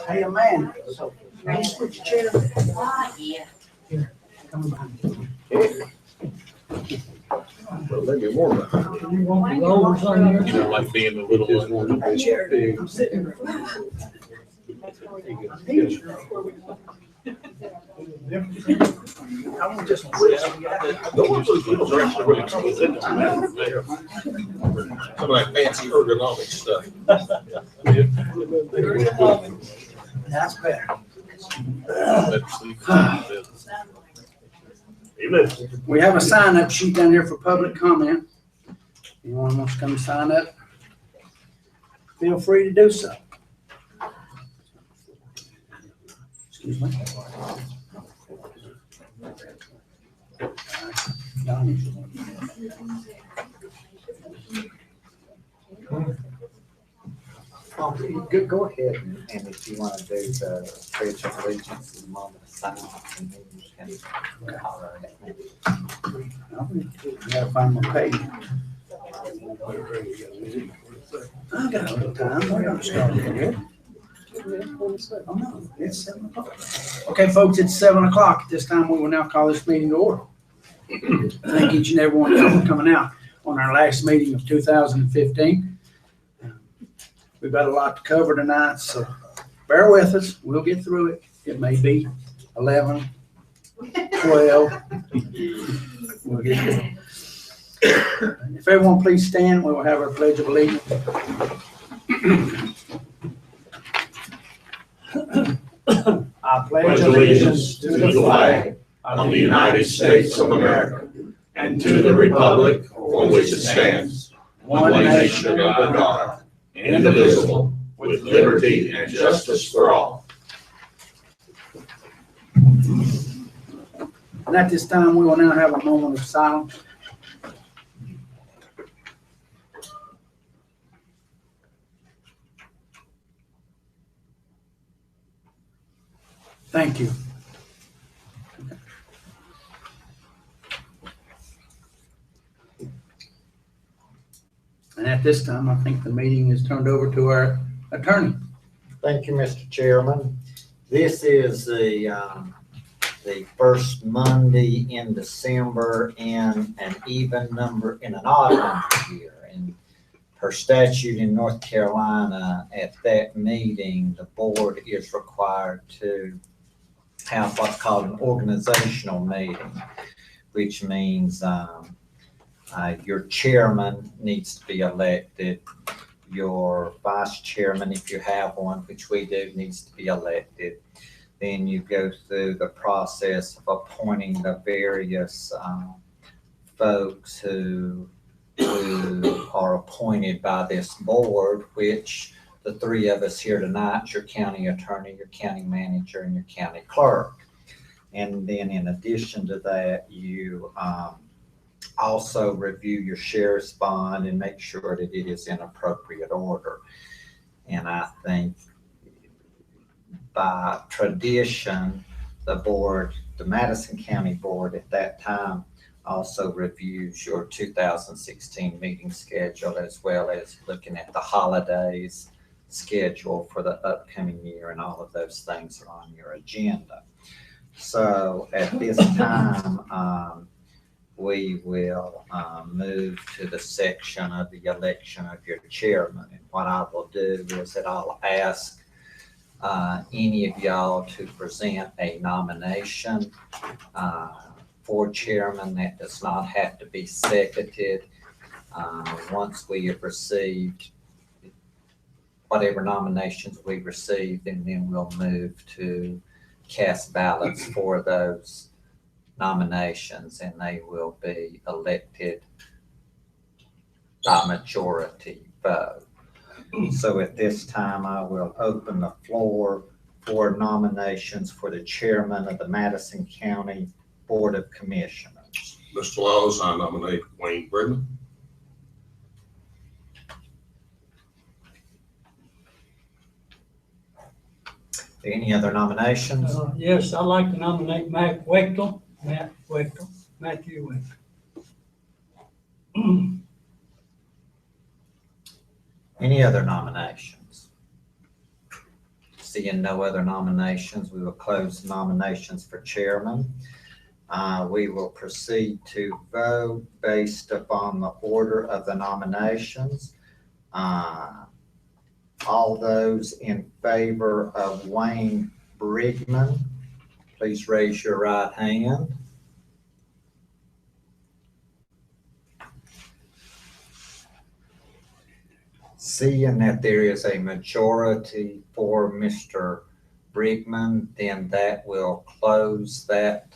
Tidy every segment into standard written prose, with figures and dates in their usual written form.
Hey, Amanda. So, can you switch chairs? Yeah. Here, come behind me. Well, maybe more. You want the rollers on there? You know, like being the little one. That chair, I'm sitting there. I want just switch. Some of that fancy ergonomic stuff. That's better. We have a sign-up sheet down here for public comment. Anyone wants to come sign up, feel free to do so. Excuse me. Go ahead and if you want to do the pledge of allegiance in the moment of silence, and then you can holler at me. Gotta find my page. I got a little time. We're not starting yet. Oh, no, it's 7 o'clock. Okay, folks, it's 7 o'clock. At this time, we will now call this meeting to order. Thank each and every one of you for coming out on our last meeting of 2015. We've got a lot to cover tonight, so bear with us. We'll get through it. It may be 11, 12. We'll get through it. If everyone please stand, we will have our Pledge of Allegiance. I pledge allegiance to the flag of the United States of America and to the republic for which it stands, one nation under God, indivisible, with liberty and justice for all. And at this time, we will now have a moment of silence. Thank you. And at this time, I think the meeting is turned over to our attorney. Thank you, Mr. Chairman. This is the first Monday in December in an even number, in an odd number year. And per statute in North Carolina, at that meeting, the board is required to have what's called an organizational meeting, which means your chairman needs to be elected. Your vice chairman, if you have one, which we do, needs to be elected. Then you go through the process of appointing the various folks who are appointed by this board, which the three of us here tonight, your county attorney, your county manager, and your county clerk. And then in addition to that, you also review your sheriff's bond and make sure that it is in appropriate order. And I think by tradition, the board, the Madison County Board at that time, also reviews your 2016 meeting schedule, as well as looking at the holidays schedule for the upcoming year, and all of those things are on your agenda. So at this time, we will move to the section of the election of your chairman. And what I will do is that I'll ask any of y'all to present a nomination for chairman. That does not have to be seconded. Once we have received whatever nominations we receive, and then we'll move to cast ballots for those nominations, and they will be elected by majority vote. So at this time, I will open the floor for nominations for the chairman of the Madison County Board of Commissioners. Mr. Laws, I nominate Wayne Brennan. Any other nominations? Yes, I'd like to nominate Matthew Wechtel. Any other nominations? Seeing no other nominations, we will close nominations for chairman. We will proceed to vote based upon the order of the nominations. All those in favor of Wayne Brigman, please raise your right hand. Seeing that there is a majority for Mr. Brigman, then that will close that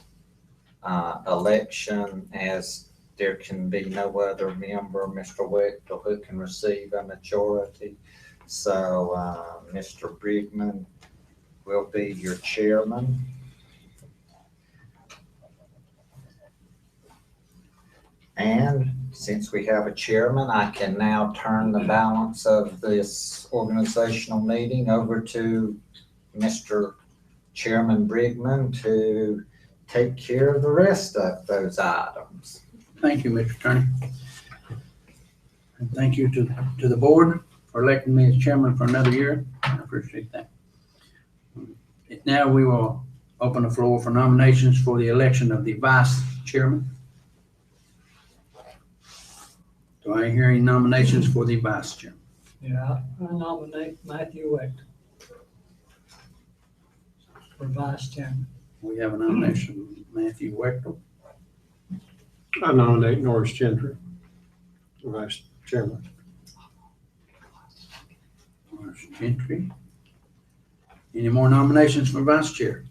election, as there can be no other member, Mr. Wechtel, who can receive a majority. So Mr. Brigman will be your chairman. And since we have a chairman, I can now turn the balance of this organizational meeting over to Mr. Chairman Brigman to take care of the rest of those items. Thank you, Mr. Attorney. And thank you to the board for electing me as chairman for another year. I appreciate that. Now we will open the floor for nominations for the election of the vice chairman. Do I hear any nominations for the vice chairman? Yeah, I nominate Matthew Wechtel for vice chairman. We have a nomination of Matthew Wechtel. I nominate Norris Gentry for vice chairman. Forrest Gentry. Any more nominations for vice chair?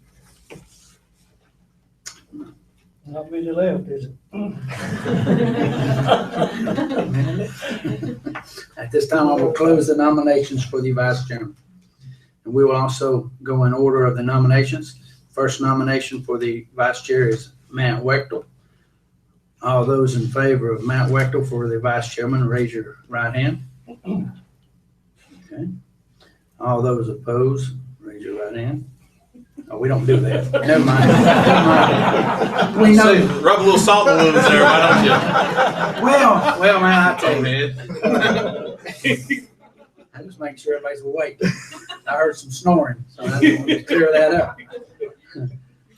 Not many left, is it? At this time, I will close the nominations for the vice chairman. And we will also go in order of the nominations. First nomination for the vice chair is Matt Wechtel. All those in favor of Matt Wechtel for the vice chairman, raise your right hand. Okay. All those opposed, raise your right hand. Oh, we don't do that. Never mind. Never mind. We know. Rub a little salt in the wounds there, why don't you? Well, man, I tell you, Ahead. I just make sure everybody's awake. I heard some snoring, so I just wanted to clear that up.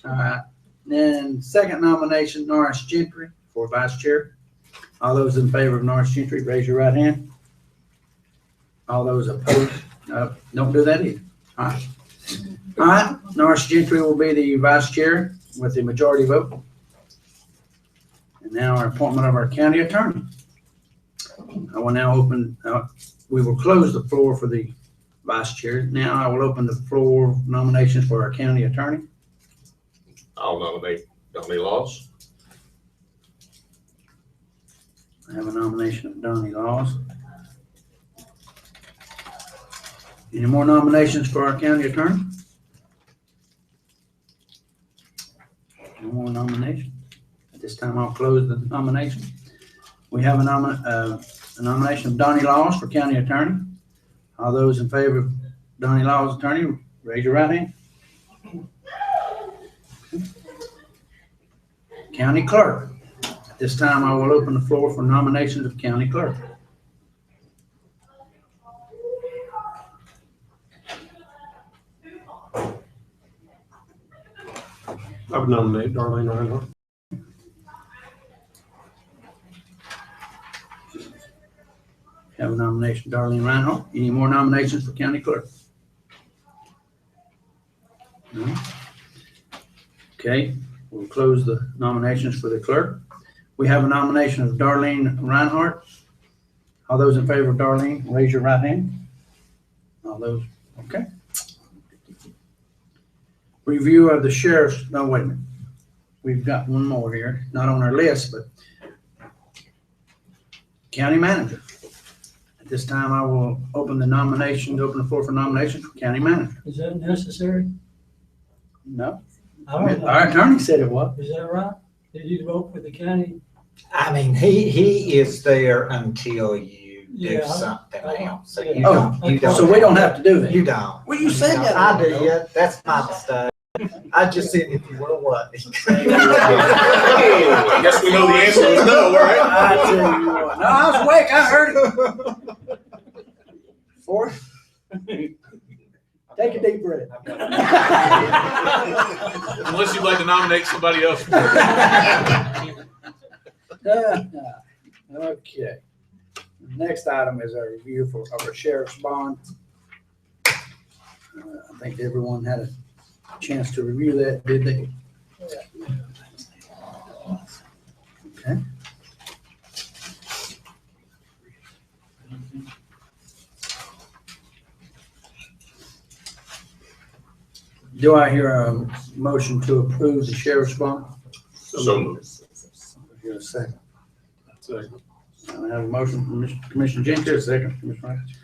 All right. Then second nomination, Norris Gentry for vice chair. All those in favor of Norris Gentry, raise your right hand. All those opposed, don't do that either. All right. All right, Norris Gentry will be the vice chair with the majority vote. And now our appointment of our county attorney. I will now open, we will close the floor for the vice chair. Now I will open the floor nominations for our county attorney. I'll nominate Donnie Laws. I have a nomination of Donnie Laws. Any more nominations for our county attorney? No more nominations. At this time, I'll close the nomination. We have a nomination of Donnie Laws for county attorney. All those in favor of Donnie Laws attorney, raise your right hand. County clerk. At this time, I will open the floor for nominations of county clerk. I would nominate Darlene Reinhardt. Have a nomination, Darlene Reinhardt. Any more nominations for county clerk? No? Okay, we'll close the nominations for the clerk. We have a nomination of Darlene Reinhardt. All those in favor of Darlene, raise your right hand. All those, okay. Review of the sheriff's, no, wait a minute. We've got one more here, not on our list, but county manager. At this time, I will open the floor for nominations for county manager. Is that necessary? No, I don't know. our attorney said it was. Is that right? Did you vote for the county? I mean, he is there until you do Yeah, something else. So yeah. you don't. So we don't have to do that. You don't. Well, you said that. I did. That's my mistake. I just said if you were what. Hey, I guess we know the answer is no, right? I tell you what. No, I was awake. I heard it. Forrest? Take a deep breath. Unless you'd like to nominate somebody else. Okay. Next item is our review of our sheriff's bond. I think everyone had a chance to review that, did they? Okay. Do I hear a motion to approve the sheriff's bond? So moved. Hear a second. Second. I have a motion from Commissioner Jenkins, second, Commissioner Rice.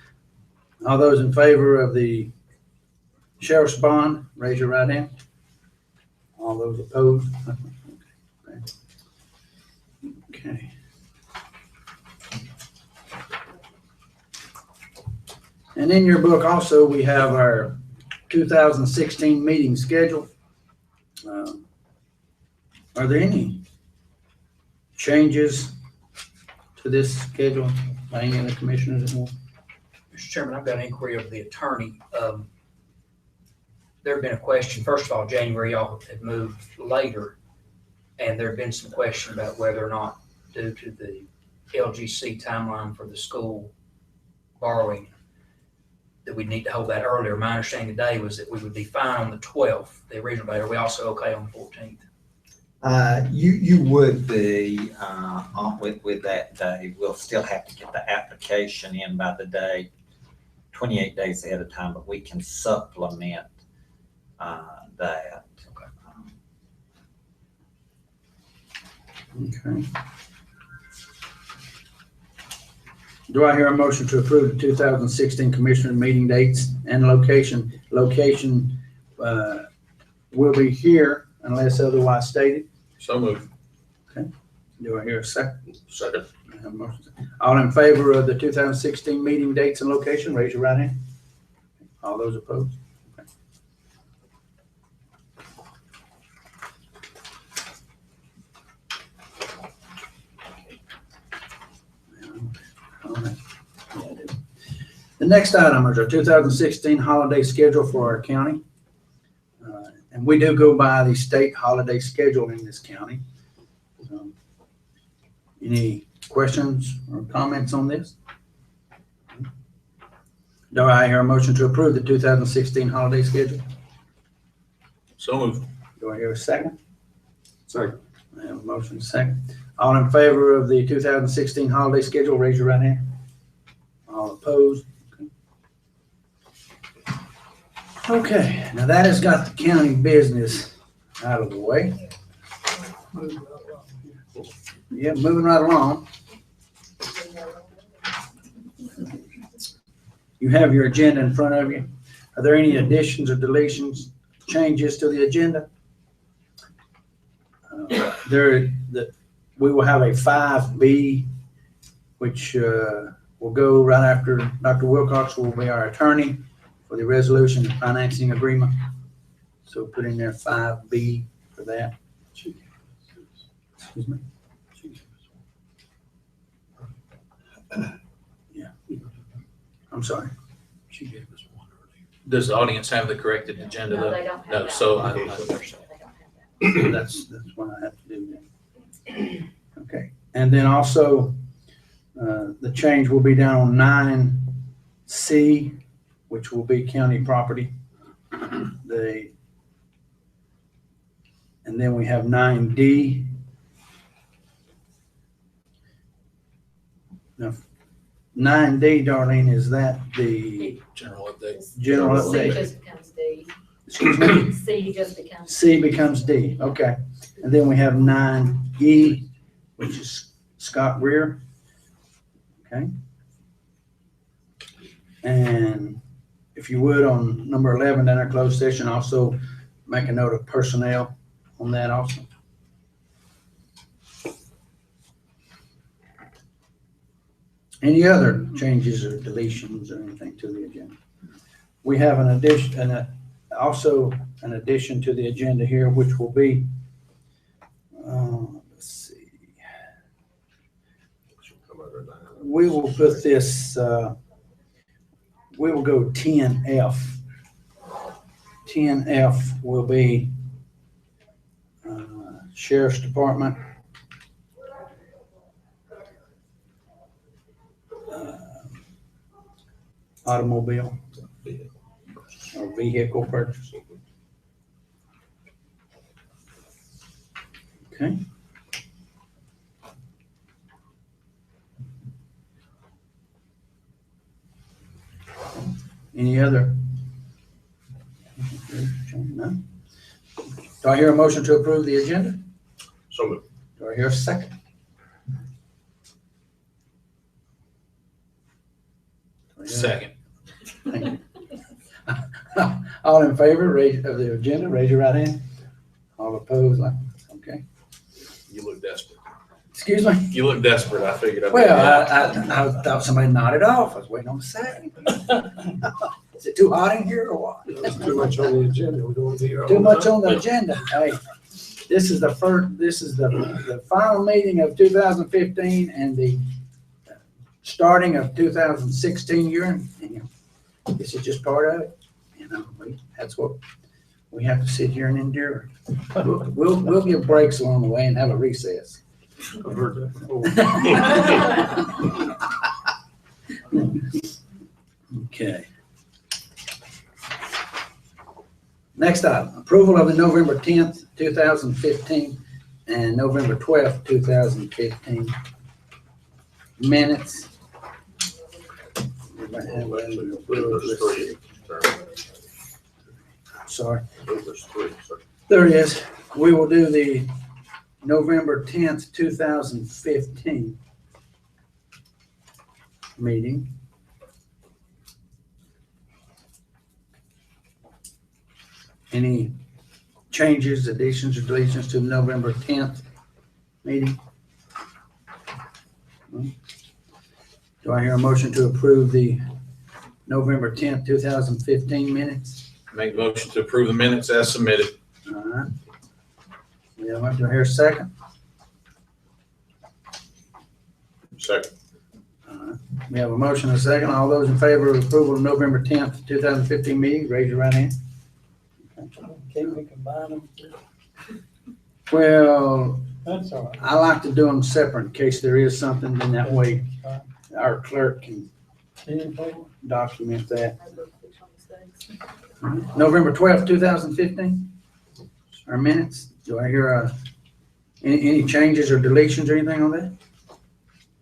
All those in favor of the sheriff's bond, raise your right hand. All those opposed? Okay. And in your book also, we have our 2016 meeting schedule. Are there any changes to this schedule by any of the commissioners? Mr. Chairman, I've got an inquiry of the attorney. There had been a question, first of all, January, y'all had moved later, and there had been some question about whether or not, due to the LGC timeline for the school borrowing, that we'd need to hold that earlier. My understanding today was that we would be fine on the 12th, the original date. Are we also okay on the 14th? You would be, with that day. We'll still have to get the application in by the day, 28 days ahead of time, but we can supplement that. Okay. Do I hear a motion to approve the 2016 commissioner meeting dates and location? Location will be here unless otherwise stated. So moved. Do I hear a second? Second. I have a motion. All in favor of the 2016 meeting dates and location, raise your right hand. All those opposed? Okay. All right. The next item is our 2016 holiday schedule for our county. And we do go by the state holiday schedule in this county. Any questions or comments on this? Do I hear a motion to approve the 2016 holiday schedule? So moved. Do I hear a second? Second. I have a motion, second. All in favor of the 2016 holiday schedule, raise your right hand. All opposed? Okay, now that has got the county business out of the way. Yeah, moving right along. You have your agenda in front of you. Are there any additions or deletions, changes to the agenda? We will have a 5B, which will go right after Dr. Wilcox will be our attorney for the resolution and financing agreement. So put in there 5B for that. Excuse me. Yeah. I'm sorry. She gave us one earlier. Does the audience have the corrected agenda? No, though? they don't have No, that. so I They don't have that. So that's what I have to do then. Okay, and then also, the change will be down on 9C, which will be county property. And then we have 9D. Now, 9D, Darlene, is that the general update. general C update? just becomes D. Excuse me? C just becomes. C becomes D, okay. And then we have 9E, which is Scott Greer. Okay. And if you would, on number 11 in our closed session, also make a note of personnel on that also. Any other changes or deletions or anything to the agenda? We have an addition, also an addition to the agenda here, which will be, let's see. We will put this, we will go 10F. 10F will be Sheriff's Department. Automobile or vehicle purchase. Okay. Any other? No? Do I hear a motion to approve the agenda? So moved. Do I hear a second? Do I hear- Second. Thank you. All in favor of the agenda, raise your right hand. All opposed, okay. You look desperate. Excuse me? You look desperate. I figured I'd. Well, I thought somebody nodded off. I was waiting on a second. Is it too hot in here or what? There's too much on the agenda. We don't want to be here all Too the much time. on the agenda. Hey, this is the final meeting of 2015 and the starting of 2016 year. And this is just part of it. That's what we have to sit here and endure. We'll give breaks along the way and have a recess. I've heard that before. Okay. Next item, approval of the November 10th, 2015 and November 12th, 2015 minutes. There's three. Sorry, There's three, sir. there it is. We will do the November 10th, 2015 meeting. Any changes, additions, or deletions to the November 10th meeting? Do I hear a motion to approve the November 10th, 2015 minutes? Make a motion to approve the minutes as submitted. All right. Yeah, do I hear a second? Second. All right. We have a motion and a second. All those in favor of approval of November 10th, 2015 meeting, raise your right hand. Can we combine them? Well, That's all right. I like to do them separate in case there is something, then that way our clerk can Anything? document that. November 12th, 2015, our minutes. Do I hear any changes or deletions or anything on that?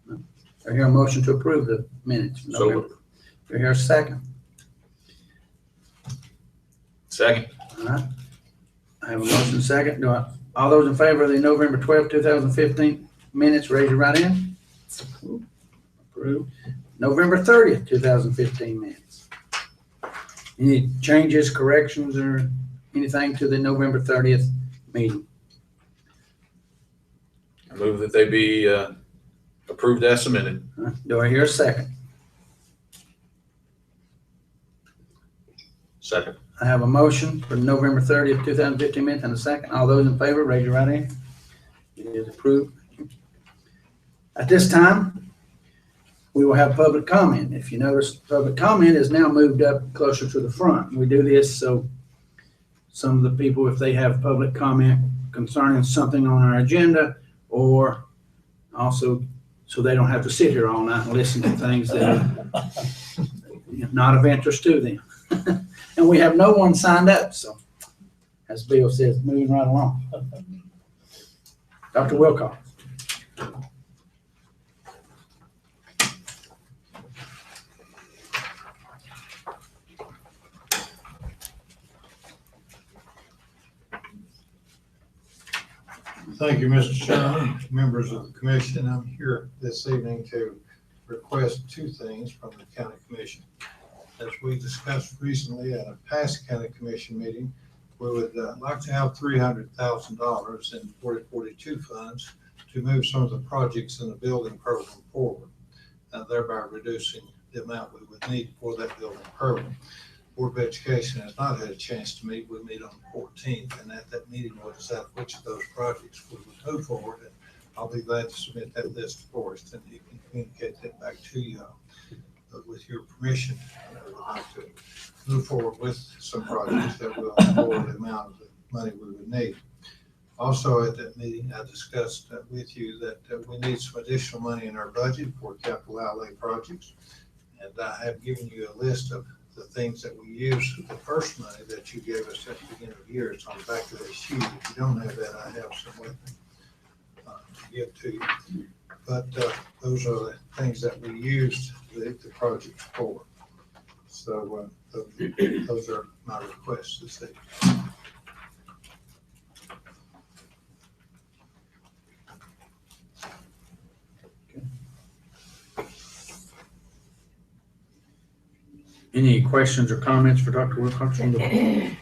No. Do I hear a motion to approve the minutes? from So November? moved. Do I hear a second? Second. All right. I have a motion and a second. All those in favor of the November 12th, 2015 minutes, raise your right hand. Approved. November 30th, 2015 minutes. Any changes, corrections, or anything to the November 30th meeting? I move that they be approved as submitted. Do I hear a second? Second. I have a motion for November 30th, 2015 minutes and a second. All those in favor, raise your right hand. It is approved. At this time, we will have public comment. If you notice, public comment is now moved up closer to the front. We do this so some of the people, if they have public comment concerning something on our agenda, or also so they don't have to sit here all night and listen to things that are not of interest to them. And we have no one signed up, so as Bill says, moving right along. Dr. Wilcox. Thank you, Mr. Chairman, members of the commission. I'm here this evening to request two things from the county commission. As we discussed recently at a past county commission meeting, we would like to have $300,000 in 4042 funds to move some of the projects in the building program forward, thereby reducing the amount we would need for that building program. Board of Education has not had a chance to meet. We meet on the 14th, and at that meeting we'll decide which of those projects we would move forward. And I'll be glad to submit that list to Forrest, and he can communicate that back to you. but with your permission, I would like to move forward with some projects that will lower the amount of the money we would need. Also, at that meeting, I discussed with you that we need some additional money in our budget for capital outlay projects. And I have given you a list of the things that we use, the first money that you gave us at the beginning of the year. It's on the back of the sheet. If you don't have that, I have some with me to give to you. But those are the things that we used the projects for. So those are my requests this evening. Any questions or comments for Dr. Wilcox? Dr.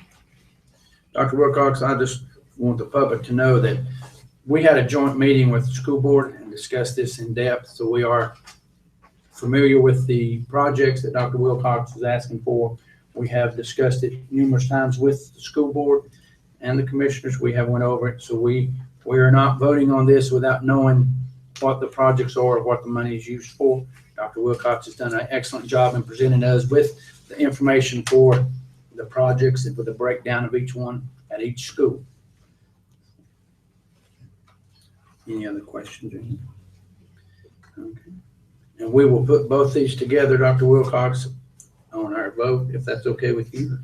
Wilcox, I just want the public to know that we had a joint meeting with the school board and discussed this in depth, so we are familiar with the projects that Dr. Wilcox is asking for. We have discussed it numerous times with the school board and the commissioners. We have went over it, so we are not voting on this without knowing what the projects are, or what the money is used for. Dr. Wilcox has done an excellent job in presenting us with the information for the projects and with a breakdown of each one at each school. Any other questions? Okay. And we will put both these together, Dr. Wilcox, on our vote, if that's okay with you.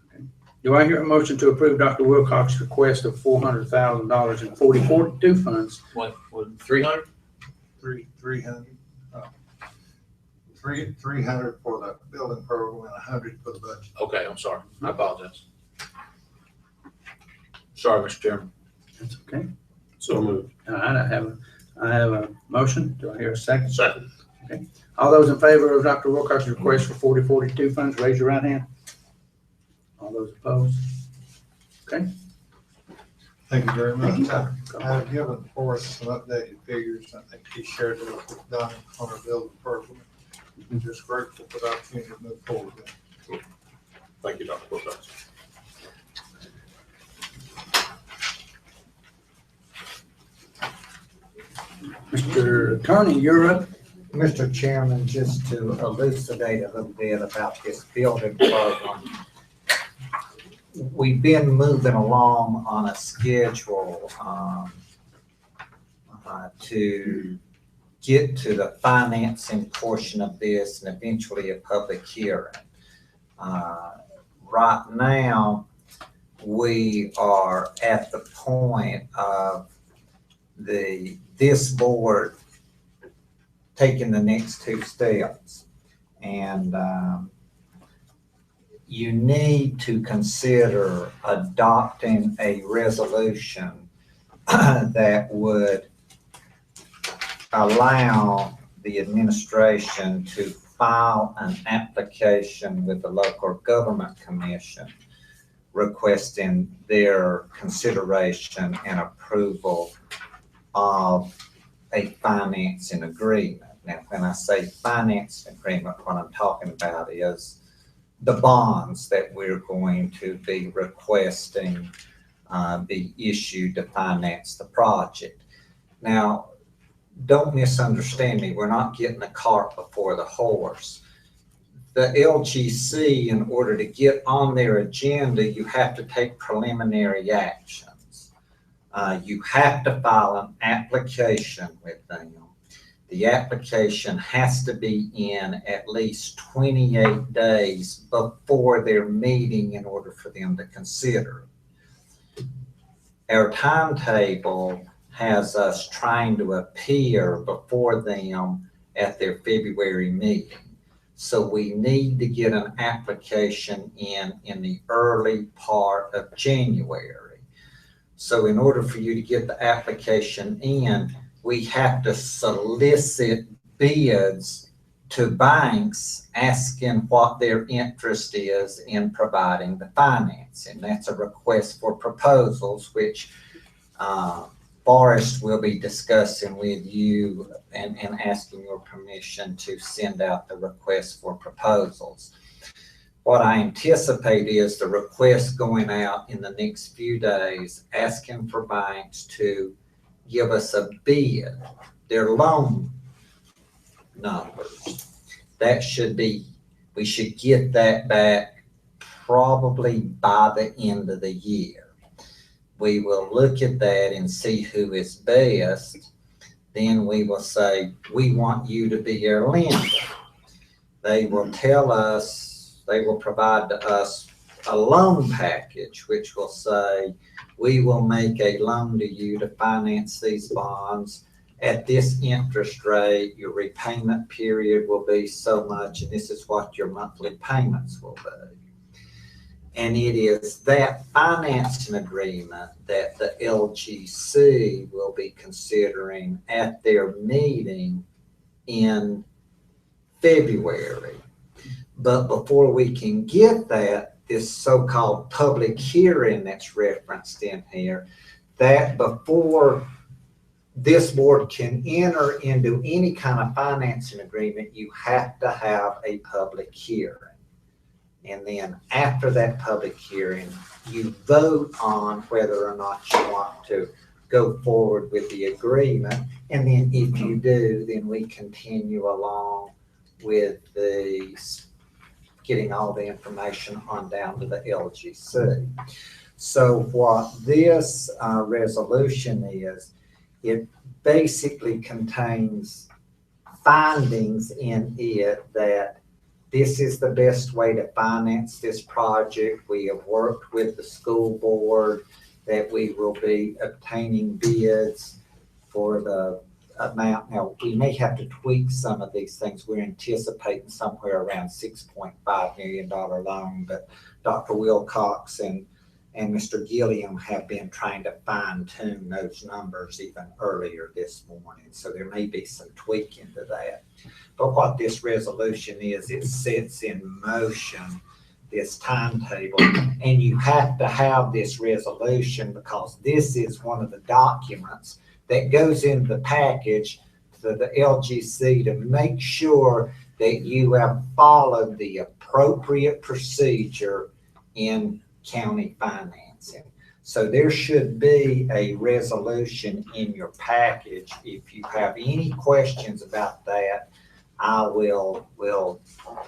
Okay. Do I hear a motion to approve Dr. Wilcox's request of $400,000 in 4042 funds? What, 300? 300 for the building program and 100 for the budget. Okay, I'm sorry. I apologize. Sorry, Mr. Chairman. That's okay. So moved. All right, I have a motion. Do I hear a second? Second. Okay. All those in favor of Dr. Wilcox's request for 4042 funds, raise your right hand. All those opposed? Okay. Thank you very much. Thank you. I have given Forrest some updated figures. I think he shared it with Don on our building program. I'm just grateful for the opportunity to move forward. Thank you, Dr. Wilcox. Mr. Attorney, you're up. Mr. Chairman, just to elucidate a little bit about this building program. We've been moving along on a schedule to get to the financing portion of this and eventually a public hearing. Right now, we are at the point of this board taking the next two steps. And you need to consider adopting a resolution that would allow the administration to file an application with the local government commission requesting their consideration and approval of a financing agreement. Now, when I say financing agreement, what I'm talking about is the bonds that we're going to be requesting be issued to finance the project. Now, don't misunderstand me. We're not getting the cart before the horse. The LGC, in order to get on their agenda, you have to take preliminary actions. You have to file an application with them. The application has to be in at least 28 days before their meeting in order for them to consider it. Our timetable has us trying to appear before them at their February meeting. So we need to get an application in the early part of January. So in order for you to get the application in, we have to solicit bids to banks asking what their interest is in providing the financing. That's a request for proposals, which Forrest will be discussing with you and asking your permission to send out the request for proposals. What I anticipate is the request going out in the next few days, asking for banks to give us a bid, their loan numbers. we should get that back probably by the end of the year. We will look at that and see who is best. Then we will say, we want you to be our lender. They will tell us, they will provide to us a loan package, which will say, we will make a loan to you to finance these bonds at this interest rate. Your repayment period will be so much, and this is what your monthly payments will be. And it is that financing agreement that the LGC will be considering at their meeting in February. But before we can get that, this so-called public hearing that's referenced in here, that before this board can enter into any kind of financing agreement, you have to have a public hearing. And then after that public hearing, you vote on whether or not you want to go forward with the agreement. And then if you do, then we continue along with the getting all the information on down to the LGC. So what this resolution is, it basically contains findings in it that this is the best way to finance this project. We have worked with the school board that we will be obtaining bids for the amount. Now, we may have to tweak some of these things. We're anticipating somewhere around $6.5 million loan, but Dr. Wilcox and Mr. Gilliam have been trying to fine tune those numbers even earlier this morning. So there may be some tweaking to that. But what this resolution is, it sets in motion this timetable, and you have to have this resolution because this is one of the documents that goes into the package to the LGC to make sure that you have followed the appropriate procedure in county financing. So there should be a resolution in your package. If you have any questions about that, I will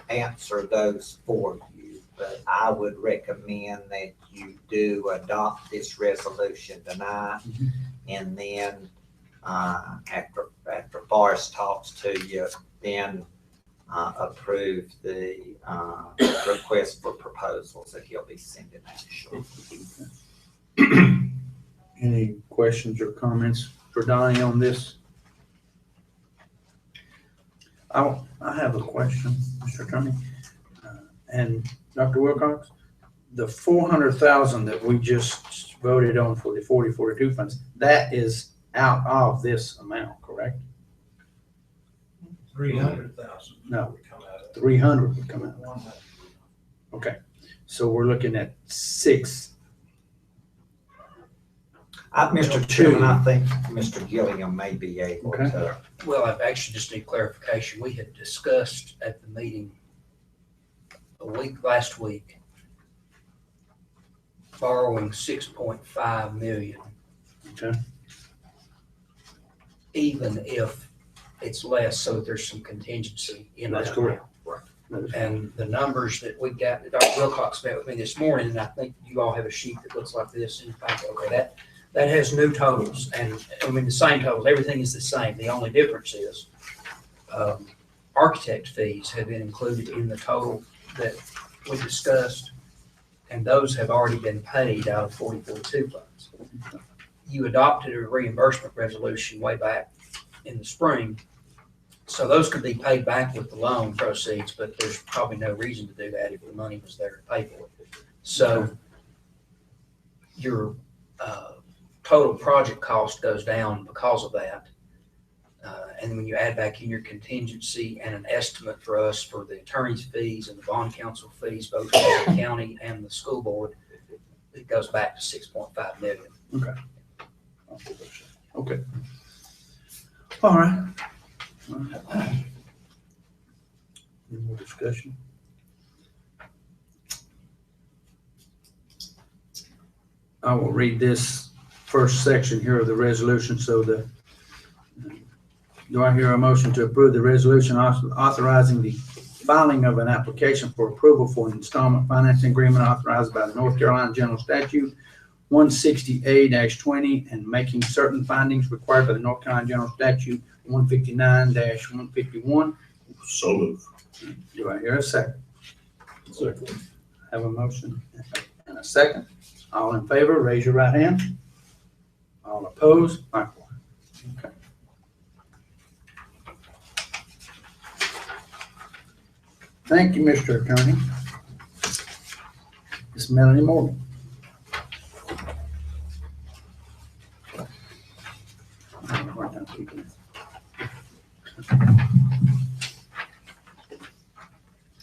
answer those for you. But I would recommend that you do adopt this resolution tonight. And then after Forrest talks to you, then approve the request for proposals that he'll be sending out shortly. Any questions or comments for Donnie on this? I have a question, Mr. Attorney. And Dr. Wilcox, the $400,000 that we just voted on for the 4042 funds, that is out of this amount, correct? 300,000. No, 300 would come out. Okay, so we're looking at six. Mr. Chairman, I think Mr. Gilliam may be able to. Well, I actually just need clarification. We had discussed at the meeting last week, borrowing $6.5 million. Okay. Even if it's less, so there's some contingency in that. That's correct. And the numbers that we got, Dr. Wilcox met with me this morning, and I think you all have a sheet that looks like this in the packet. Okay, that has new totals, and I mean the same totals. Everything is the same. The only difference is architect fees have been included in the total that we discussed, and those have already been paid out of 4042 funds. You adopted a reimbursement resolution way back in the spring, so those could be paid back with the loan proceeds, but there's probably no reason to do that if the money was there to pay for it. So your total project cost goes down because of that. And when you add back in your contingency and an estimate for us for the attorney's fees and the bond counsel fees, both for the county and the school board, it goes back to $6.5 million. Okay. Okay. All right. Any more discussion? I will read this first section here of the resolution. So do I hear a motion to approve the resolution authorizing the filing of an application for approval for an installment financing agreement authorized by the North Carolina General Statute 160A-20 and making certain findings required by the North Carolina General Statute 159-151. So moved. Do I hear a second? Second. Have a motion and a second. All in favor, raise your right hand. All opposed, likewise. Okay. Thank you, Mr. Attorney. Ms. Melanie Morgan. All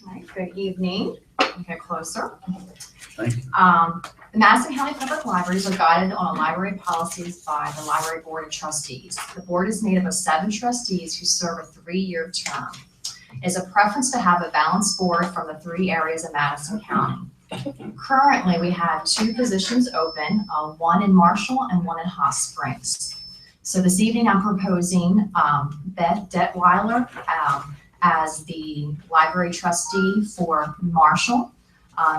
right, good evening. Get closer. Thank you. The Madison County Public Libraries are guided on library policies by the Library Board of Trustees. The board is made up of 7 trustees who serve a 3-year term. It is a preference to have a balanced board from the 3 areas of Madison County. Currently, we have 2 positions open, one in Marshall and one in Hot Springs. So this evening, I'm proposing Beth Detweiler as the library trustee for Marshall.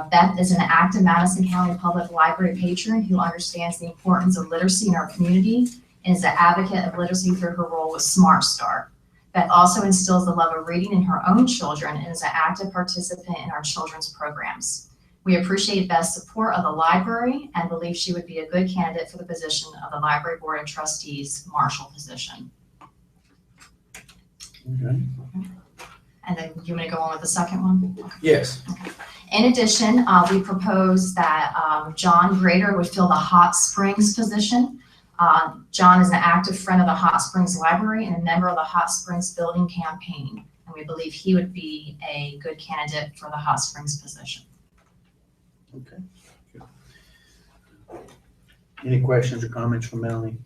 Beth is an active Madison County Public Library patron who understands the importance of literacy in our community and is an advocate of literacy through her role with Smart Start. Beth also instills the love of reading in her own children and is an active participant in our children's programs. We appreciate Beth's support of the library and believe she would be a good candidate for the position of the Library Board of Trustees Marshall position. Okay. And then you want me to go on with the second one? Yes. In addition, we propose that John Grader would fill the Hot Springs position. John is an active friend of the Hot Springs Library and a member of the Hot Springs Building Campaign, and we believe he would be a good candidate for the Hot Springs position. Okay. Any questions or comments from Melanie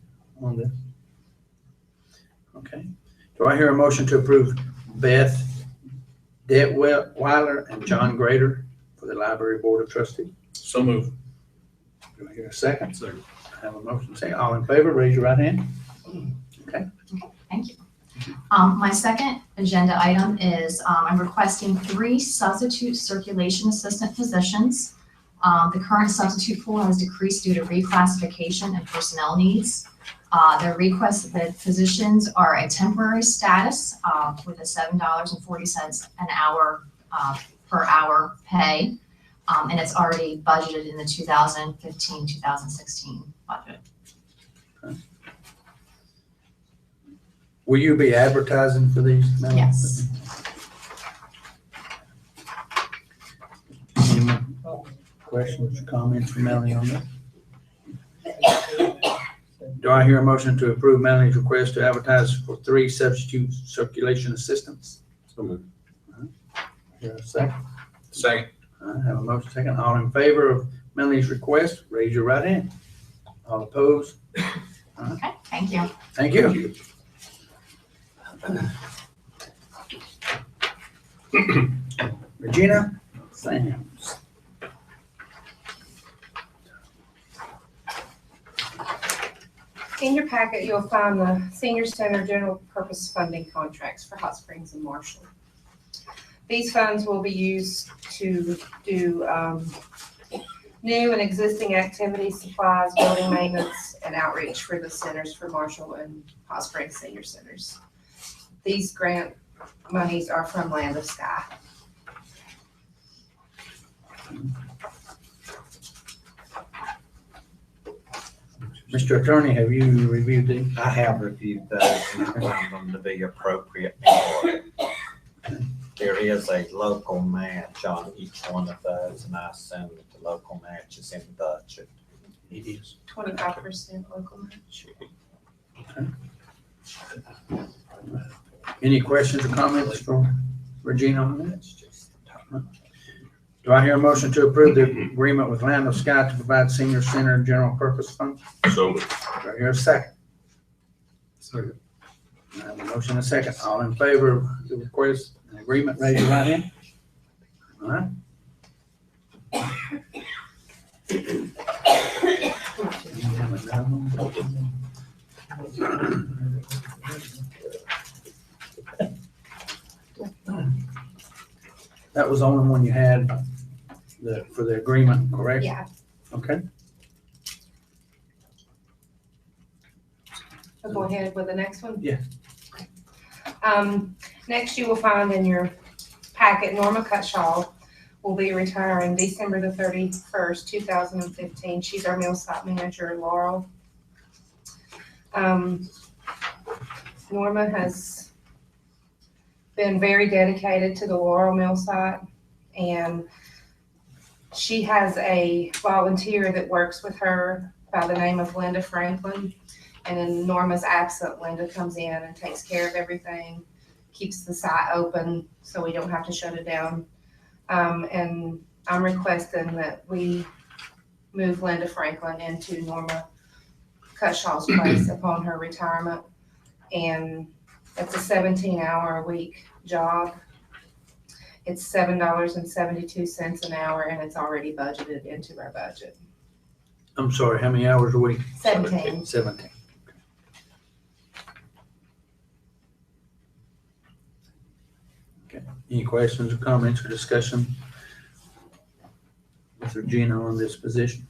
on this? Okay. Do I hear a motion to approve Beth Detweiler and John Grader for the Library Board of Trustees? So moved. Do I hear a second? Second. I have a motion. Say all in favor, raise your right hand. Okay. Thank you. My second agenda item is I'm requesting 3 substitute circulation assistant positions. The current substitute pool has decreased due to reclassification and personnel needs. The requested positions are a temporary status with a $7.40 an hour per hour pay, and it's already budgeted in the 2015-2016 budget. Okay. Will you be advertising for these, Melanie? Yes. Any more questions or comments from Melanie on that? Do I hear a motion to approve Melanie's request to advertise for 3 substitute circulation assistants? So moved. Hear a second? Second. I have a motion second. All in favor of Melanie's request, raise your right hand. All opposed? Okay, thank you. Thank you. Regina Sams. In your packet, you'll find the Senior Center General Purpose Funding contracts for Hot Springs and Marshall. These funds will be used to do new and existing activities, supplies, building maintenance, and outreach for the centers for Marshall and Hot Springs Senior Centers. These grant monies are from Land of Sky. Mr. Attorney, have you reviewed these? I have reviewed those and I found them to be appropriate for it. There is a local match on each one of those, and I assume that the local match is in the budget. It is. 25% local match. Any questions or comments from Regina on that? Do I hear a motion to approve the agreement with Land of Sky to provide senior center general purpose funds? So moved. Do I hear a second? Second. I have a motion and a second. All in favor of the request and agreement, raise your right hand. All right. That was the only one you had for the agreement, correct? Yeah. Okay. I'll go ahead with the next one. Yeah. Next you will find in your packet, Norma Cutshaw will be retiring December the 31st, 2015. She's our mill site manager at Laurel. Norma has been very dedicated to the Laurel mill site, and she has a volunteer that works with her by the name of Linda Franklin. And in Norma's absent, Linda comes in and takes care of everything, keeps the site open so we don't have to shut it down. And I'm requesting that we move Linda Franklin into Norma Cutshaw's place upon her retirement. And it's a 17-hour-a-week job. It's $7.72 an hour, and it's already budgeted into our budget. I'm sorry, how many hours a week? 17. 17. Okay. Any questions or comments or discussion with Regina on this position?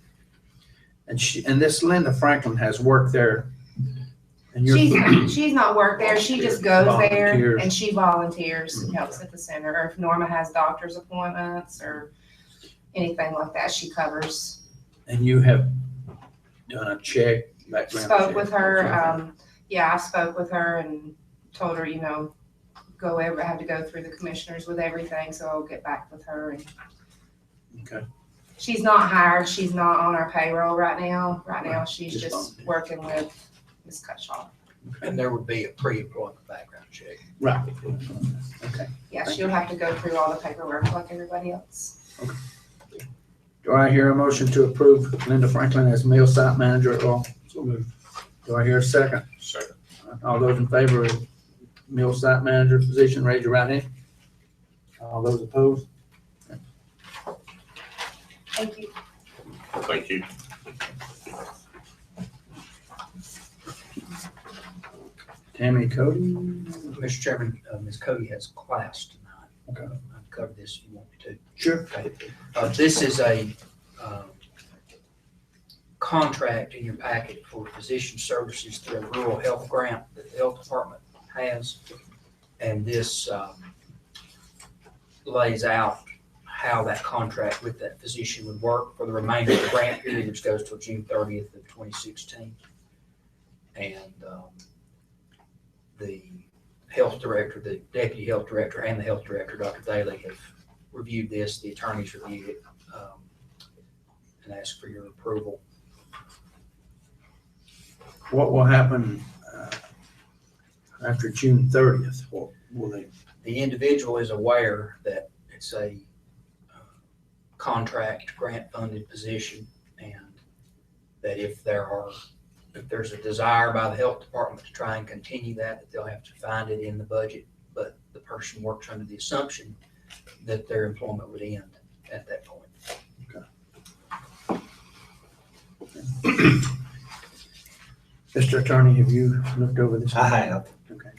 And this Linda Franklin has worked there. And you're She's not worked there. She just goes there Volunteers. and she volunteers and helps at the center. Or if Norma has doctor's appointments or anything like that, she covers. And you have done a check, background check? Spoke with her. Yeah, I spoke with her and told her, you know, I had to go through the commissioners with everything, so I'll get back with her. And Okay. she's not hired. She's not on our payroll right now. Right now, she's Just just volunteer. working with Ms. Cutshaw. And there would be a pre-employment background check. Right. Okay. Yeah, she'll have to go through all the paperwork like everybody else. Do I hear a motion to approve Linda Franklin as mill site manager at Laurel? So moved. Do I hear a second? Second. All those in favor of mill site manager position, raise your right hand. All those opposed? Thank you. Thank you. Tammy, Cody? Mr. Chairman, Ms. Cody has class tonight. Okay. I'll cover this if you want me to. Sure. Okay. This is a contract in your packet for physician services through a rural health grant that the health department has. And this lays out how that contract with that physician would work for the remainder of the grant period, which goes till June 30th of 2016. And the health director, the deputy health director, and the health director, Dr. Daly, have reviewed this. The attorneys reviewed it and asked for your approval. What will happen after June 30th? What will they? The individual is aware that it's a contract grant-funded position, and that if there's a desire by the health department to try and continue that they'll have to find it in the budget, but the person works under the assumption that their employment would end at that point. Mr. Attorney, have you looked over this? I have. Okay.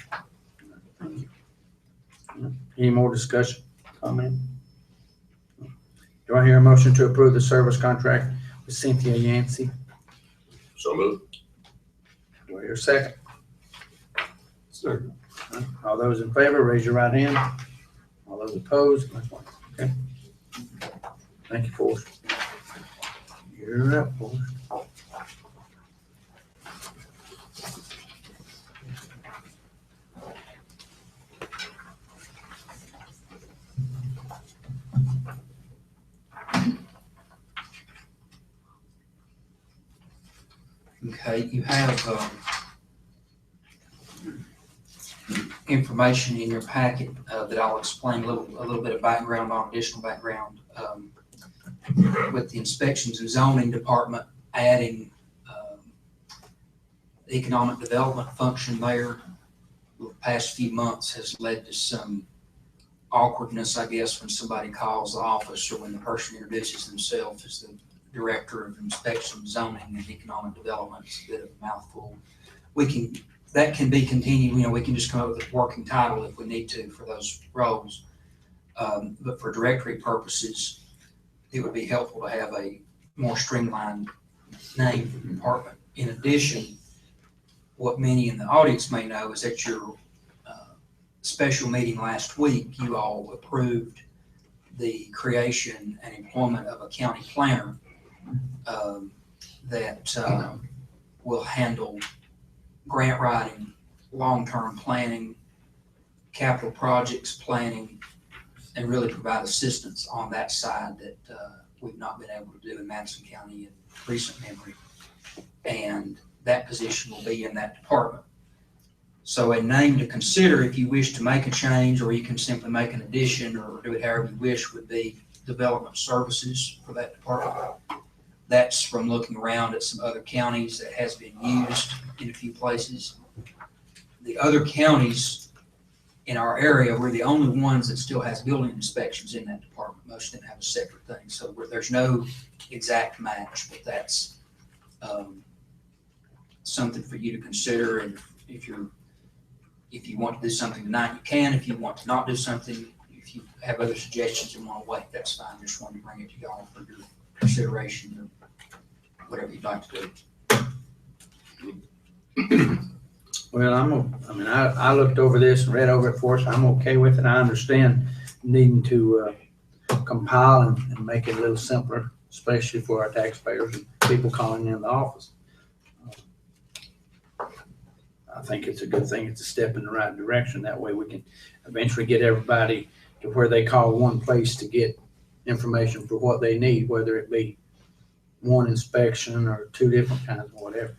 Thank you. Any more discussion, comment? Do I hear a motion to approve the service contract with Cynthia Yancey? So moved. Do I hear a second? Second. All those in favor, raise your right hand. All those opposed, okay. Thank you, Forrest. You're up, Forrest. Okay, you have information in your packet that I'll explain a little bit of background on, additional background. With the inspections and zoning department adding the economic development function there, the past few months has led to some awkwardness, I guess, when somebody calls the office or when the person introduces themselves as the Director of Inspection, Zoning, and Economic Development. It's a bit of a mouthful. That can be continued, we can just come up with a working title if we need to for those roles. But for directory purposes, it would be helpful to have a more streamlined name for the department. In addition, what many in the audience may know is that your special meeting last week, you all approved the creation and employment of a county planner that will handle grant writing, long-term planning, capital projects planning, and really provide assistance on that side that we've not been able to do in Madison County in recent memory. And that position will be in that department. So a name to consider if you wish to make a change, or you can simply make an addition or do it however you wish, would be Development Services for that department. That's from looking around at some other counties that has been used in a few places. The other counties in our area, we're the only ones that still has building inspections in that department. Most of them have a separate thing. So there's no exact match, but that's something for you to consider. And if you want to do something tonight, you can. If you want to not do something, if you have other suggestions and want to wait, that's fine. Just wanted to bring it to y'all for your consideration or whatever you'd like to do. Well, I looked over this and read over it for us. I'm okay with it. I understand needing to compile and make it a little simpler, especially for our taxpayers and people calling in the office. I think it's a good thing. It's a step in the right direction. That way we can eventually get everybody to where they call one place to get information for what they need, whether it be one inspection or two different kinds of whatever.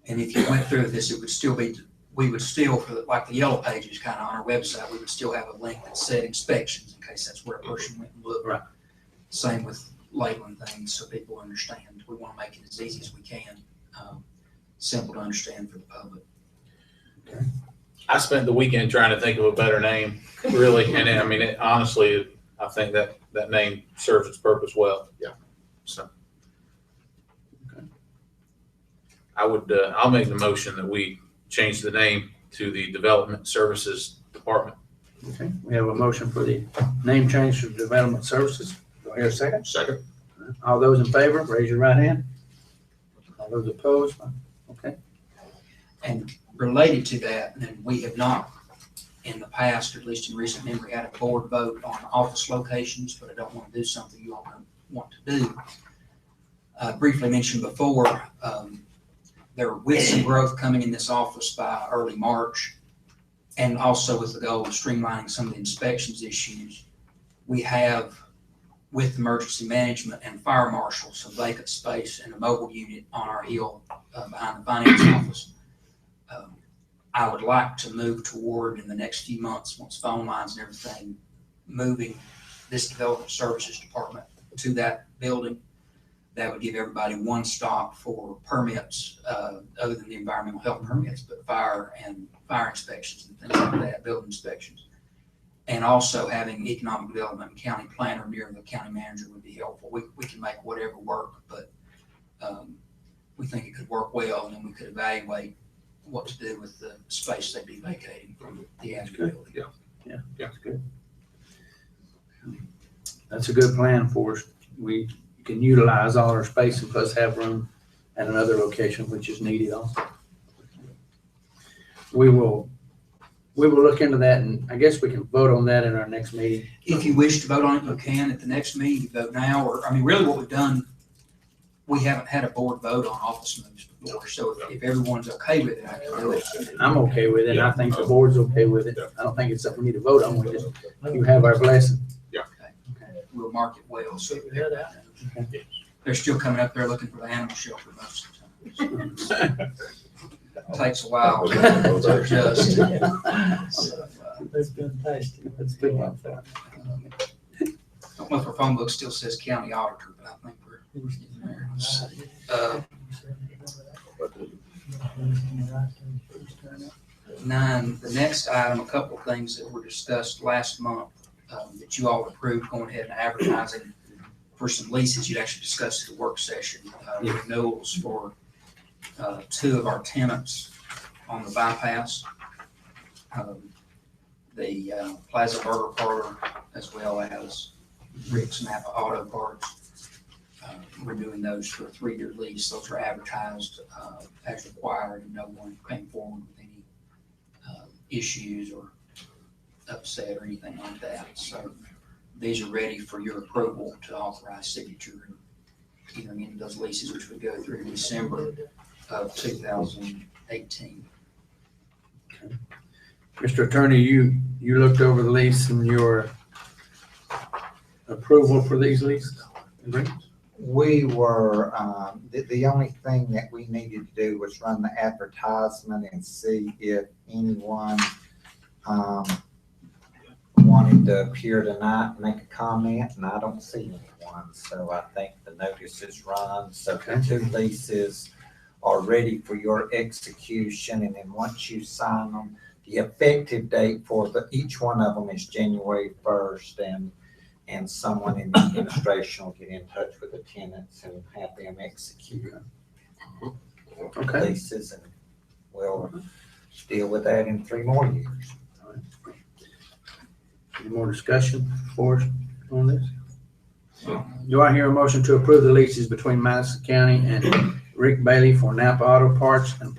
And if you went through this, it would still be, we would still, for like the yellow pages kind of on our website, we would still have a link that said inspections in case that's where a person went and looked. Right. Same with labeling things so people understand. We want to make it as easy as we can, simple to understand for the public. Okay. I spent the weekend trying to think of a better name, really, and honestly, I think that name serves its purpose well. Yeah. So. I'll make the motion that we change the name to the Development Services Department. Okay, we have a motion for the name change to Development Services. Do I hear a second? Second. All those in favor, raise your right hand. All those opposed? Okay. And related to that, and we have not in the past, or at least in recent memory, had a board vote on office locations, but I don't want to do something you all don't want to do. Briefly mentioned before, there with some growth coming in this office by early March, and also with the goal of streamlining some of the inspections issues, we have, with emergency management and fire marshal, some vacant space and a mobile unit on our hill behind the finance office. I would like to move toward, in the next few months, once phone lines and everything, moving this Development Services Department to that building. That would give everybody one stop for permits, other than the environmental health permits, but fire inspections and things like that, building inspections. And also having economic development and county planner near the county manager would be helpful. We can make whatever work, but we think it could work well, and then we could evaluate what to do with the space they'd be vacating from the admin building. Yeah, that's good. That's a good plan for us. We can utilize all our space and plus have room at another location which is needed also. We will look into that, and I guess we can vote on that in our next meeting. If you wish to vote on it, you can at the next meeting. You vote now, or, really what we've done, we haven't had a board vote on office moves before, so if everyone's okay with it, I can do it. I'm okay with it. I think the board's okay with it. I don't think it's something we need to vote on. You have our blessing. Okay. We'll mark it well, so Okay. they're still coming up there looking for the animal shelter most of the time. Takes a while to adjust. That's fantastic. That's good. I don't know if our phone book still says county auditor, but I think we're getting there. Nine, the next item, a couple of things that were discussed last month that you all approved, going ahead and advertising for some leases. You'd actually discussed at the work session, renewals for two of our tenants on the bypass. the Plaza Burger Parlor, as well as Rick's Napa Auto Parts. We're doing those for a 3-year lease. Those are advertised as required, and no one came forward with any issues or upset or anything like that. So these are ready for your approval to authorize signature and entering into those leases, which would go through in December of 2018. Mr. Attorney, you looked over the lease and your approval for these leases? We were, the only thing that we needed to do was run the advertisement and see if anyone wanted to appear tonight and make a comment, and I don't see anyone. So I think the notice is run. So the 2 leases are ready for your execution, and then once you sign them, the effective date for each one of them is January 1st, and someone in the administration will get in touch with the tenants and have them execute leases, and we'll deal with that in 3 more years. Any more discussion, Forrest, on this? Do I hear a motion to approve the leases between Madison County and Rick Bailey for Napa Auto Parts and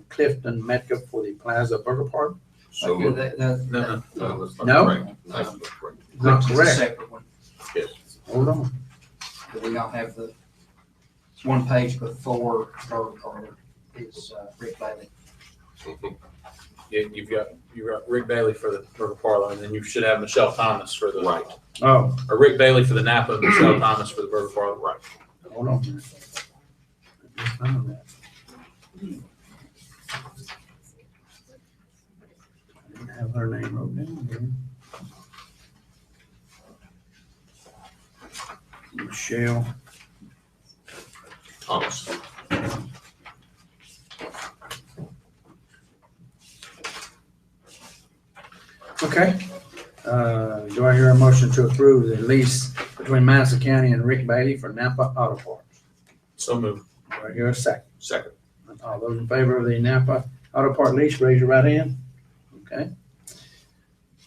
Clifton Metcalf for the Plaza Burger Park? So Okay, moved. No, That's not No? correct. That's not correct. Not It's a correct. separate one. Yes. Hold on. But we don't have it's 1 page before Burger Parlor is Rick Bailey. Yeah, you've got Rick Bailey for the Burger Parlor, and then you should have Michelle Thomas for the. Right. Oh, Or Rick Bailey for the Napa, and Michelle Thomas for the Burger Parlor. Right. hold on. a minute. I just found that. I didn't have her name wrote down here. Michelle. Thomas. Okay. Do I hear a motion to approve the lease between Madison County and Rick Bailey for Napa Auto Parts? So moved. Do I hear a second? Second. All those in favor of the Napa Auto Part lease, raise your right hand. Okay.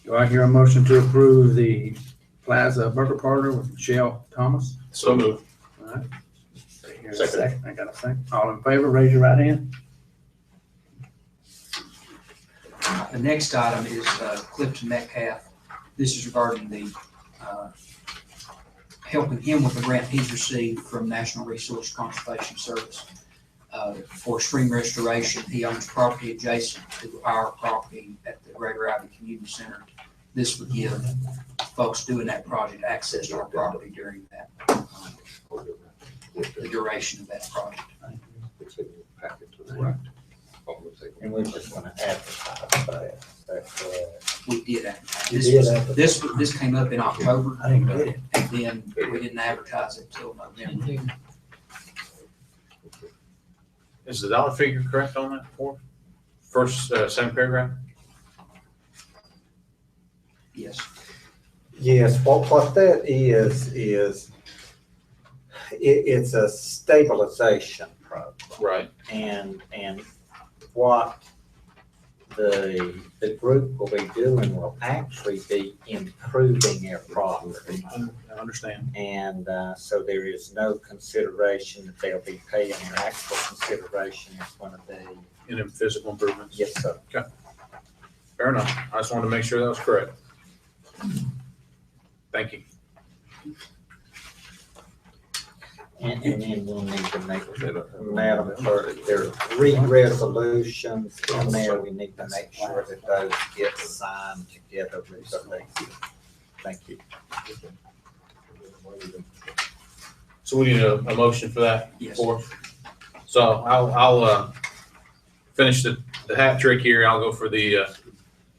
Do I hear a motion to approve the Plaza Burger Parlor with Michelle Thomas? So moved. All right. Do I hear a Second. I got a second. All in favor, raise your right hand. The next item is Clifton Metcalf. This is regarding the helping him with the grant he's received from National Resource Conservation Service for stream restoration. He owns property adjacent to our property at the Greater Ivy Community Center. This would give folks doing that project access to our property during that the duration of that project. It's in your packet to the right. And we're just gonna advertise that. That's correct. We did advertise. You This did was- This came up in October. I didn't get it. And then we didn't advertise it till November. Is the dollar figure correct on that for first, second paragraph? Yes. Yes, what that is it's a stabilization program. Right. And what the group will be doing will actually be improving their property. I understand. And so there is no consideration that they'll be paying. Their actual consideration is going to be. In physical improvements. Yes, sir. Fair enough. I just wanted to make sure that was correct. Thank you. And then we'll need to make, Madam Clerk, there are 3 resolutions in there. We need to make sure that those get signed together with the lease. Thank you. So we need a motion for that? Yes. So I'll finish the hat trick here. I'll go for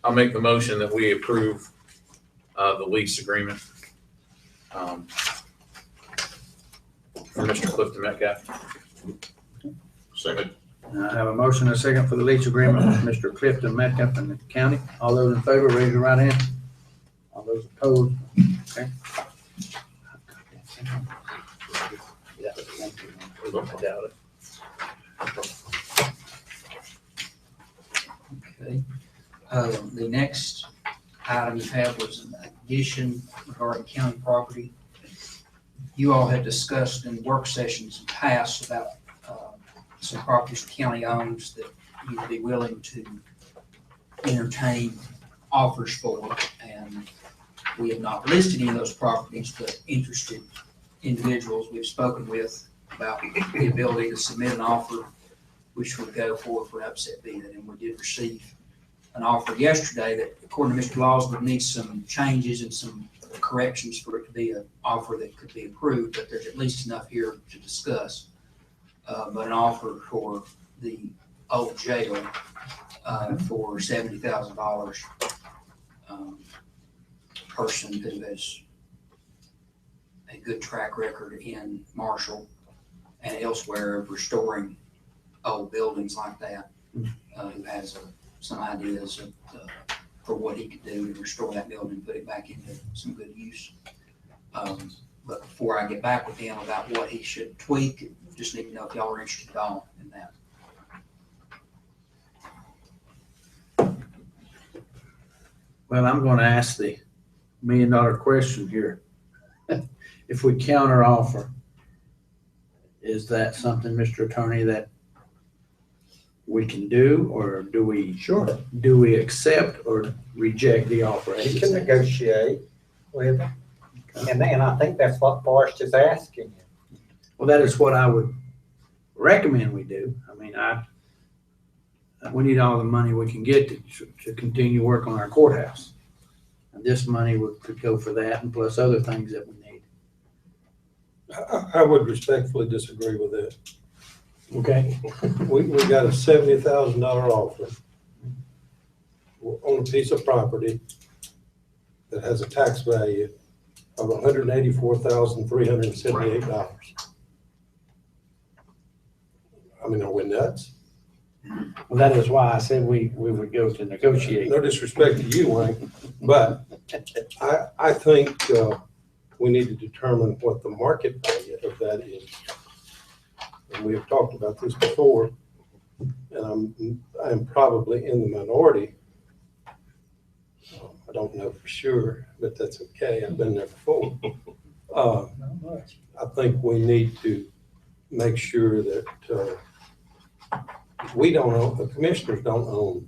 I'll make the motion that we approve the lease agreement for Mr. Clifton Metcalf. Second. I have a motion and a second for the lease agreement with Mr. Clifton Metcalf and the county. All those in favor, raise your right hand. All those opposed, okay. Yeah, thank you. I doubt it. Okay. The next item you had was an addition regarding county property. You all had discussed in work sessions past about some properties the county owns that you would be willing to entertain offers for, and we have not listed any of those properties, but interested individuals we've spoken with about the ability to submit an offer which would go forward for an upset bid. And we did receive an offer yesterday that, according to Mr. Laws, would need some changes and some corrections for it to be an offer that could be approved, but there's at least enough here to discuss. But an offer for the old jail for $70,000. Person who has a good track record in Marshall and elsewhere of restoring old buildings like that, who has some ideas of, for what he could do to restore that building and put it back into some good use. But before I get back with him about what he should tweak, just need to know if y'all are interested at all in that. Well, I'm gonna ask the $1 million question here. If we counter offer, is that something, Mr. Attorney, that we can do, or do we? Sure. Do we accept or reject the offer? as You it can stands? negotiate with them. And I think that's what Forrest is asking you. Well, that is what I would recommend we do. I mean, we need all the money we can get to continue work on our courthouse. And this money could go for that, and plus other things that we need. I would respectfully disagree with that. Okay. We got a $70,000 offer on a piece of property that has a tax value of $184,378. I mean, are we nuts? Well, that is why I said we would go to negotiate. No disrespect to you, Wayne, but I think we need to determine what the market value of that is. And we have talked about this before, and I'm probably in the minority. I don't know for sure, but that's okay. I've been there before. Not much. I think we need to make sure that we don't own, the commissioners don't own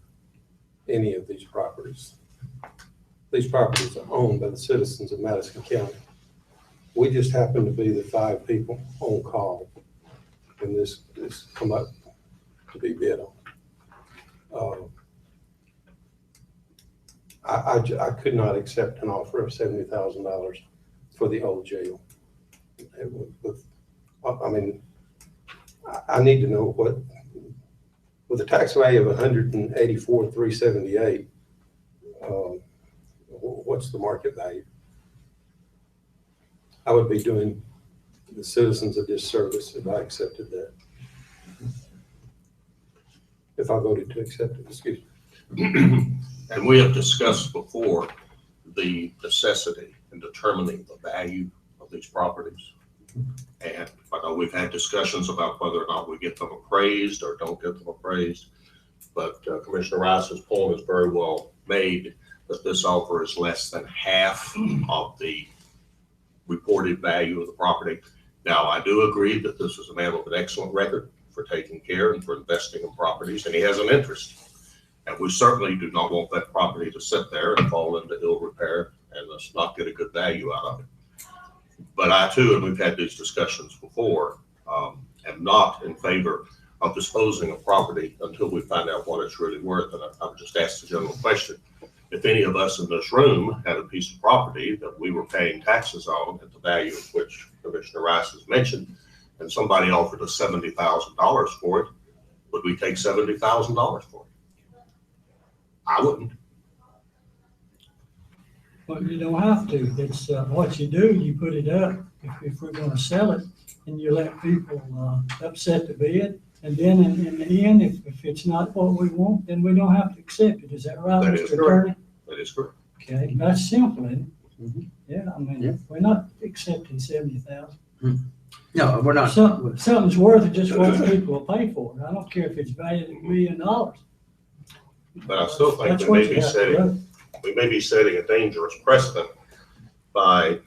any of these properties. These properties are owned by the citizens of Madison County. We just happen to be the 5 people on call when this come up to be bid on. I could not accept an offer of $70,000 for the old jail. I mean, I need to know what, with a tax value of $184,378, what's the market value? I would be doing the citizens a disservice if I accepted that. If I voted to accept it, excuse me. And we have discussed before the necessity in determining the value of these properties. And I know we've had discussions about whether or not we get them appraised or don't get them appraised. But Commissioner Rice's point is very well made, that this offer is less than half of the reported value of the property. Now, I do agree that this is a man with an excellent record for taking care and for investing in properties, and he has an interest. And we certainly do not want that property to sit there and fall into ill repair and us not get a good value out of it. But I too, and we've had these discussions before, am not in favor of disposing of property until we find out what it's really worth. And I would just ask the general question, if any of us in this room had a piece of property that we were paying taxes on at the value of which Commissioner Rice has mentioned, and somebody offered us $70,000 for it, would we take $70,000 for it? I wouldn't. But you don't have to. It's what you do, you put it up. If we're gonna sell it, and you let people upset the bid, and then in the end, if it's not what we want, then we don't have to accept it. Is that right, That is Mr. correct. Attorney? That is correct. Okay, that's simple, isn't it? Mhm. Yeah, I Yeah. mean, we're not accepting 70,000. No, we're not. Something's worth it, just what people will pay for it. I don't care if it's valued at $1 million. But I still think That's we what may you be have to setting do. we may be setting a dangerous precedent by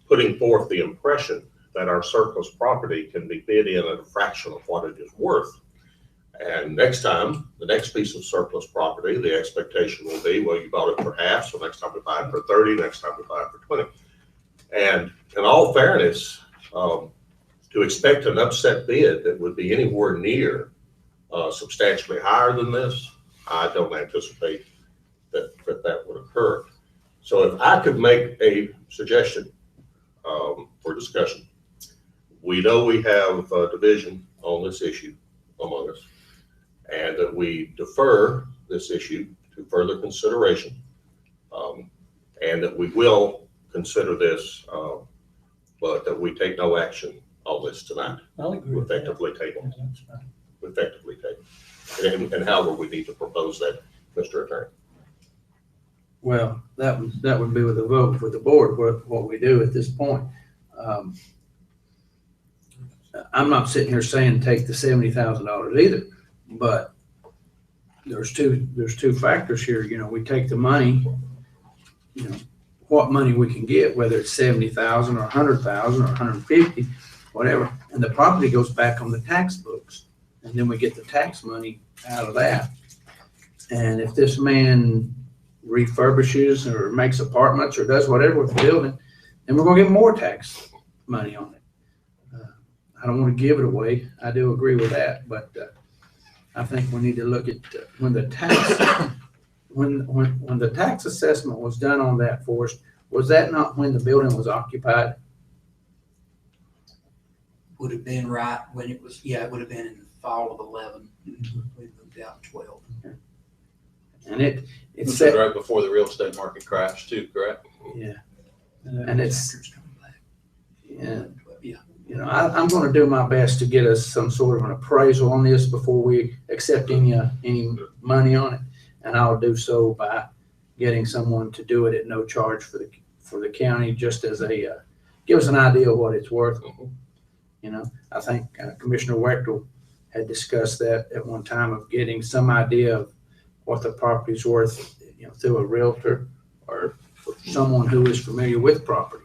putting forth the impression that our surplus property can be bid in at a fraction of what it is worth. And next time, the next piece of surplus property, the expectation will be, well, you bought it for half, so next time we buy it for 30, next time we buy it for 20. And in all fairness, to expect an upset bid that would be anywhere near substantially higher than this, I don't anticipate that would occur. So if I could make a suggestion for discussion, we know we have a division on this issue among us, and that we defer this issue to further consideration, and that we will consider this, but that we take no action on this tonight. I'll agree with that. Effectively table. Effectively table. And however we need to propose that, Mr. Attorney. Well, that would be with a vote for the board, what we do at this point. I'm not sitting here saying take the $70,000 either, but there's two factors here. You know, we take the money, you know, what money we can get, whether it's 70,000 or 100,000 or 150, whatever, and the property goes back on the tax books, and then we get the tax money out of that. And if this man refurbishes or makes apartments or does whatever with the building, then we're gonna get more tax money on it. I don't want to give it away. I do agree with that, but I think we need to look at when the tax when the tax assessment was done on that, Forrest, was that not when the building was occupied? Would have been right when it was, yeah, it would have been in the fall of 11. We moved out in 12. And it This said, was right before the real estate market crashed too, correct? yeah, and it's, yeah. Yeah. You know, I'm going to do my best to get us some sort of an appraisal on this before we accept any money on it, and I'll do so by getting someone to do it at no charge for the county, just as a give us an idea of what it's worth. You know, I think Commissioner Wechtel had discussed that at one time, of getting some idea of what the property's worth, you know, through a realtor or someone who is familiar with property.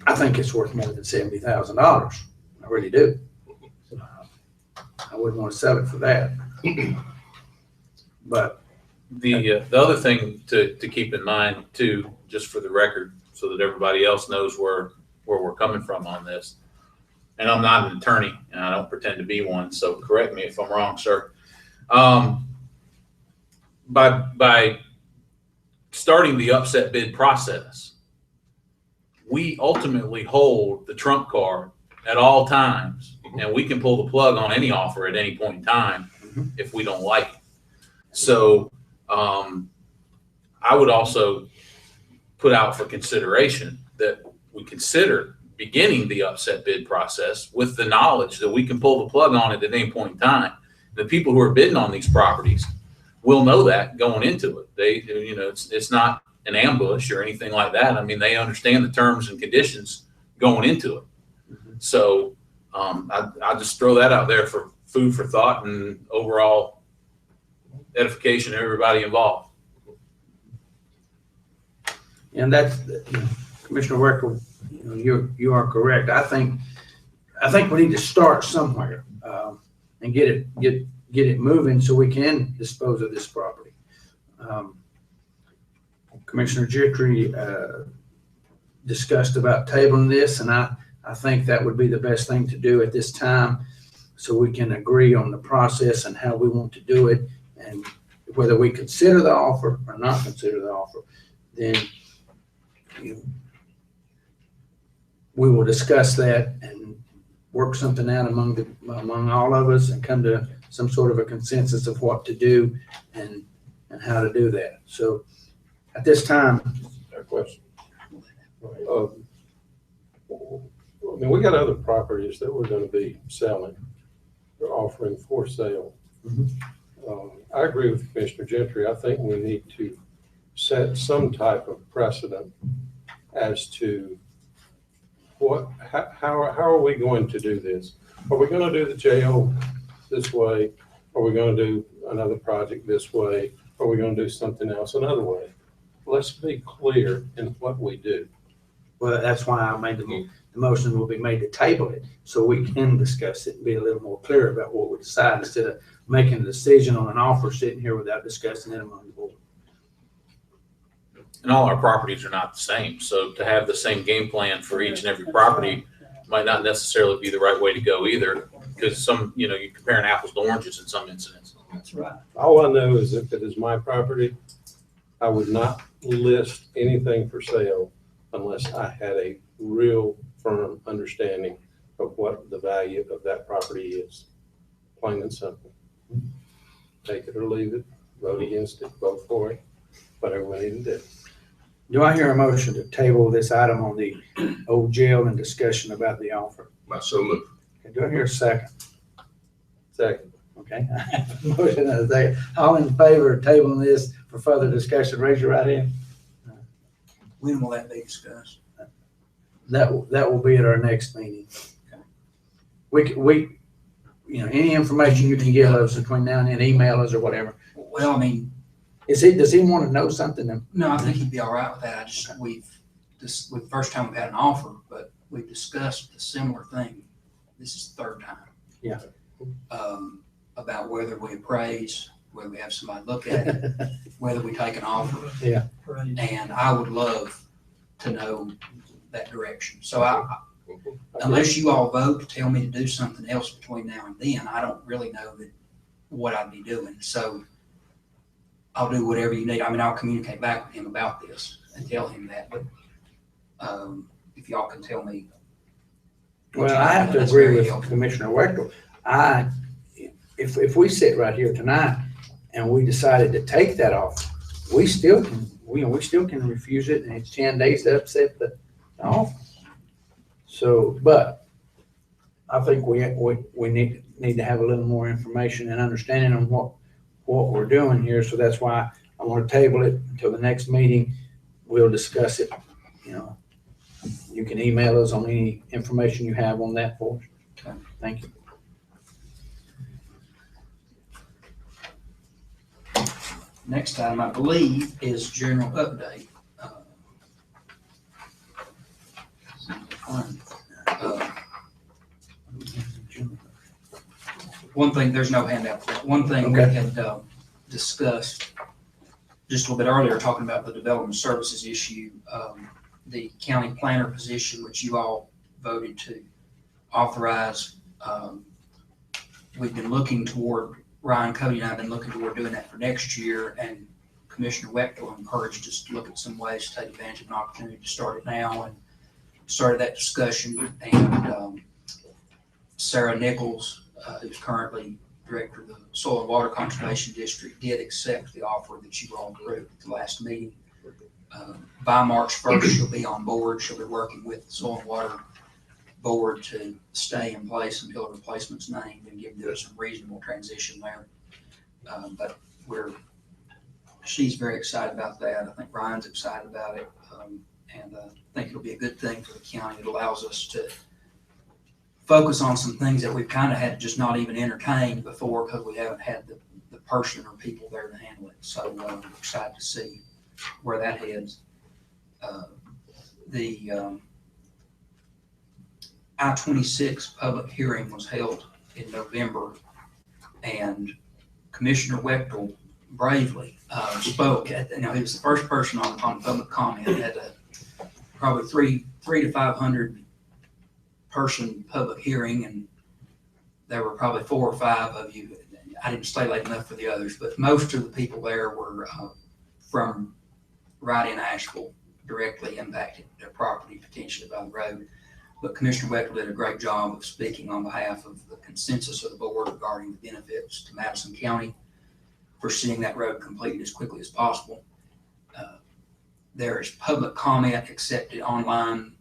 I think it's worth more than $70,000. I really do. I wouldn't want to sell it for that. But The other thing to keep in mind too, just for the record, so that everybody else knows where we're coming from on this. And I'm not an attorney, and I don't pretend to be one, so correct me if I'm wrong, sir. By starting the upset bid process, we ultimately hold the trump card at all times, and we can pull the plug on any offer at any point in time if we don't like it. So I would also put out for consideration that we consider beginning the upset bid process with the knowledge that we can pull the plug on it at any point in time. The people who are bidding on these properties will know that going into it. They, you know, it's not an ambush or anything like that. I mean, they understand the terms and conditions going into it. So I just throw that out there for food for thought and overall edification of everybody involved. And that's, Commissioner Werkel, you know, you are correct. I think we need to start somewhere and get it moving so we can dispose of this property. Commissioner Gentry discussed about tabling this, and I think that would be the best thing to do at this time, so we can agree on the process and how we want to do it, and whether we consider the offer or not consider the offer. Then we will discuss that and work something out among all of us and come to some sort of a consensus of what to do and how to do that. So at this time, A question. I mean, we got other properties that we're going to be selling or offering for sale. I agree with Commissioner Gentry. I think we need to set some type of precedent as to how are we going to do this? Are we going to do the jail this way? Are we going to do another project this way? Or are we gonna do something else another way? Let's be clear in what we do. Well, that's why I made the motion will be made to table it, so we can discuss it and be a little more clear about what we decide, instead of making a decision on an offer sitting here without discussing it among the board. And all our properties are not the same, so to have the same game plan for each and every property might not necessarily be the right way to go either, because some, you're comparing apples to oranges in some incidents. That's right. All I know is if it is my property, I would not list anything for sale unless I had a real firm understanding of what the value of that property is. Plain and simple. Take it or leave it, vote against it, vote for it, whatever we need to do. Do I hear a motion to table this item on the old jail and discussion about the offer? So moved. Okay, do I hear a second? Second. Okay, I have a motion and a second. All in favor of tabling this for further discussion, raise your right hand. When will that be discussed? That will be at our next meeting. We, any information you can give us between now and then, email us or whatever. Well, I mean, Does he want to know something? no, I think he'd be all right with that. This the first time we've had an offer, but we've discussed a similar thing. This is the third time. Yeah. About whether we appraise, whether we have somebody look at it, whether we take an offer. Yeah. Right. And I would love to know that direction. So unless you all vote to tell me to do something else between now and then, I don't really know what I'd be doing. So I'll do whatever you need. I mean, I'll communicate back with him about this and tell him that, but if y'all can tell me. Well, I have to That's agree very with helpful. Commissioner Wechtel. If we sit right here tonight and we decided to take that off, we still can refuse it, and it's 10 days to upset the offer. So, but I think we need to have a little more information and understanding on what we're doing here. So that's why I want to table it until the next meeting. We'll discuss it. You can email us on any information you have on that for us. Okay. Thank you. Next item, I believe, is general update. One thing, there's no handout for that. One thing we Okay. had discussed just a little bit earlier, talking about the development services issue, the county planner position, which you all voted to authorize. We've been looking toward, Ryan, Cody, and I have been looking toward doing that for next year, and Commissioner Wechtel encouraged us to look at some ways to take advantage of an opportunity to start it now, and started that discussion. And Sarah Nichols, who's currently director of the Soil and Water Conservation District, did accept the offer that you all approved at the last meeting. By March 1st, she'll be on board. She'll be working with the Soil and Water Board to stay in place until a replacement's named and give them some reasonable transition there. But she's very excited about that. I think Ryan's excited about it. And I think it'll be a good thing for the county. It allows us to focus on some things that we've kind of had to just not even entertain before, because we haven't had the person or people there to handle it. So I'm excited to see where that heads. The I-26 public hearing was held in November, and Commissioner Wechtel bravely spoke. He was the first person on public comment at probably 300 to 500 person public hearing, and there were probably 4 or 5 of you. I didn't stay late enough for the others, but most of the people there were from right in Asheville, directly impacted their property potentially by the road. But Commissioner Wechtel did a great job of speaking on behalf of the consensus of the board regarding the benefits to Madison County for seeing that road completed as quickly as possible. There is public comment accepted online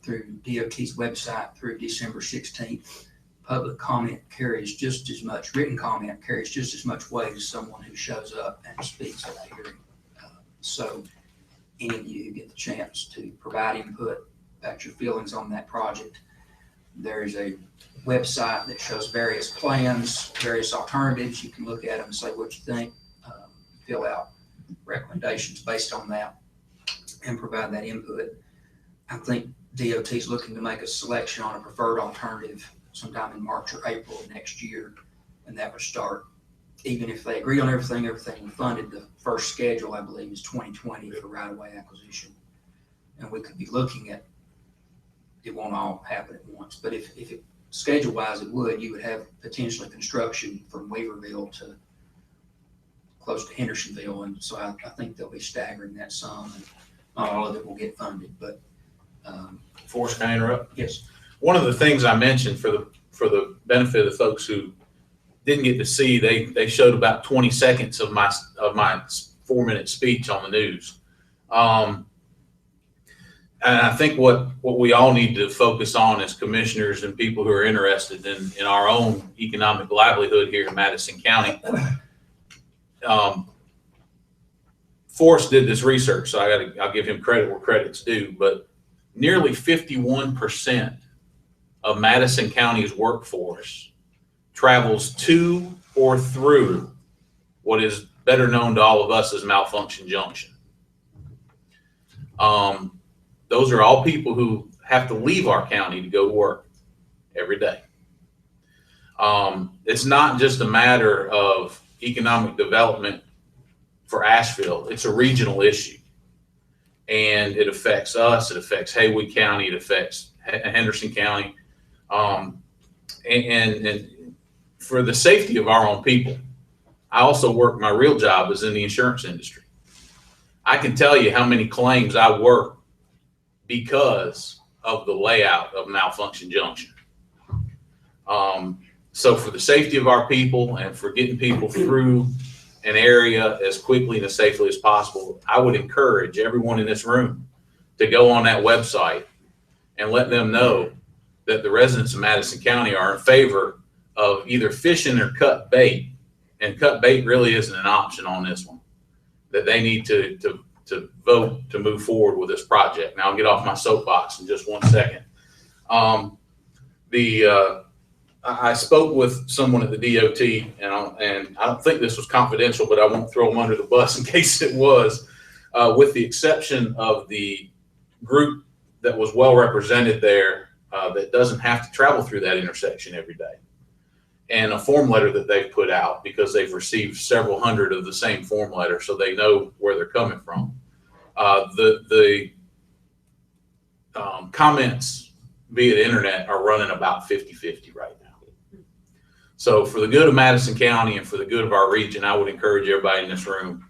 through DOT's website through December 16th. Public comment carries just as much, written comment carries just as much weight as someone who shows up and speaks at that hearing. So any of you who get the chance to provide input about your feelings on that project, there is a website that shows various plans, various alternatives. You can look at them and say what you think. fill out recommendations based on that and provide that input. I think DOT is looking to make a selection on a preferred alternative sometime in March or April of next year, and that would start, even if they agree on everything funded, the first schedule, I believe, is 2020 for right-of-way acquisition. And we could be looking at, it won't all happen at once, but if it, schedule-wise it would, you would have potentially construction from Weaverville to close to Hendersonville, and so I think they'll be staggering that sum, and not all of it will get funded, but. Forrest, can I interrupt? Yes. One of the things I mentioned for the benefit of the folks who didn't get to see, they showed about 20 seconds of my 4-minute speech on the news. And I think what we all need to focus on as commissioners and people who are interested in our own economic livelihood here in Madison County. Forrest did this research, so I'll give him credit where credit's due, but nearly 51% of Madison County's workforce travels to or through what is better known to all of us as Malfunction Junction. Those are all people who have to leave our county to go to work every day. It's not just a matter of economic development for Asheville. It's a regional issue. And it affects us, it affects Haywood County, it affects Henderson County. And for the safety of our own people, I also work, my real job is in the insurance industry. I can tell you how many claims I work because of the layout of Malfunction Junction. So for the safety of our people and for getting people through an area as quickly and as safely as possible, I would encourage everyone in this room to go on that website and let them know that the residents of Madison County are in favor of either fishing or cut bait. And cut bait really isn't an option on this one, that they need to vote to move forward with this project. Now I'll get off my soapbox in just 1 second. I spoke with someone at the DOT, and I don't think this was confidential, but I won't throw them under the bus in case it was, with the exception of the group that was well represented there that doesn't have to travel through that intersection every day. And a form letter that they've put out, because they've received several hundred of the same form letter, so they know where they're coming from. The comments via the internet are running about 50-50 right now. So for the good of Madison County and for the good of our region, I would encourage everybody in this room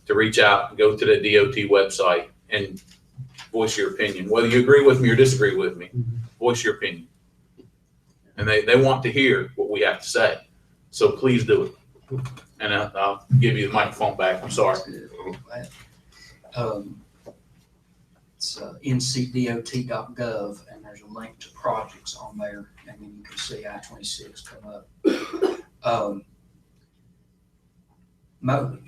to reach out, go to the DOT website and voice your opinion. Whether you agree with me or disagree with me, voice your opinion. And they want to hear what we have to say. So please do it. And I'll give you the microphone back. I'm sorry. It's ncdot.gov, and there's a link to projects on there, and then you can see I-26 come up.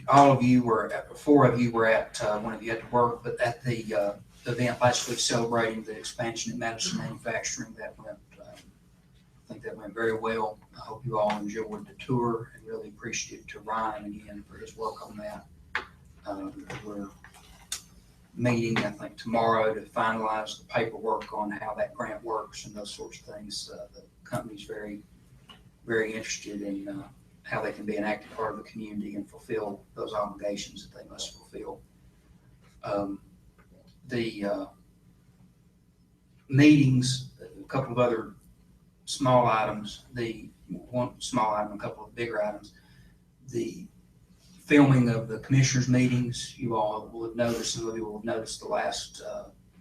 All of you were, 4 of you were at, one of you had to work, but at the event last week celebrating the expansion at Madison Manufacturing, that went, I think that went very well. I hope you all enjoyed the tour, and really appreciate to Ryan again for his work on that. We're meeting, I think, tomorrow to finalize the paperwork on how that grant works and those sorts of things. The company's very, very interested in how they can be an active part of the community and fulfill those obligations that they must fulfill. The meetings, a couple of other small items, the one small item, a couple of bigger items, the filming of the commissioners' meetings. You all will have noticed, some of you will have noticed the last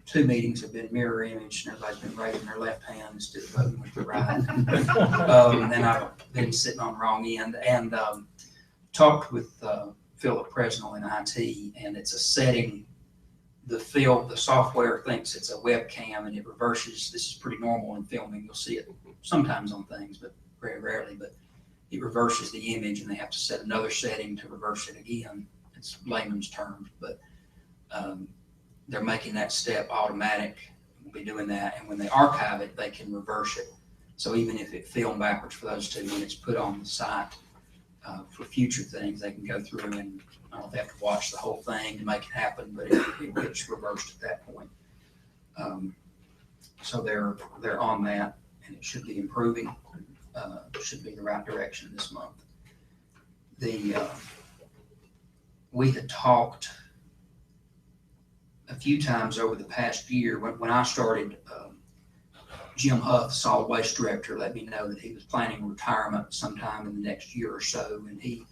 2 meetings have been mirror image, and everybody's been raising their left hand instead of voting with their right. And I've been sitting on the wrong end, and talked with Philip Presnell in IT, and it's a setting. The software thinks it's a webcam, and it reverses. This is pretty normal in filming. You'll see it sometimes on things, but very rarely. But it reverses the image, and they have to set another setting to reverse it again. It's layman's terms, but they're making that step automatic. We'll be doing that, and when they archive it, they can reverse it. So even if it filmed backwards for those 2 minutes, put on the site, for future things. They can go through and I don't know if they have to watch the whole thing to make it happen, but it gets reversed at that point. So they're on that, and it should be improving. Should be in the right direction this month. We had talked a few times over the past year. When I started, Jim Huff, solid waste director, let me know that he was planning retirement sometime in the next year or so, and he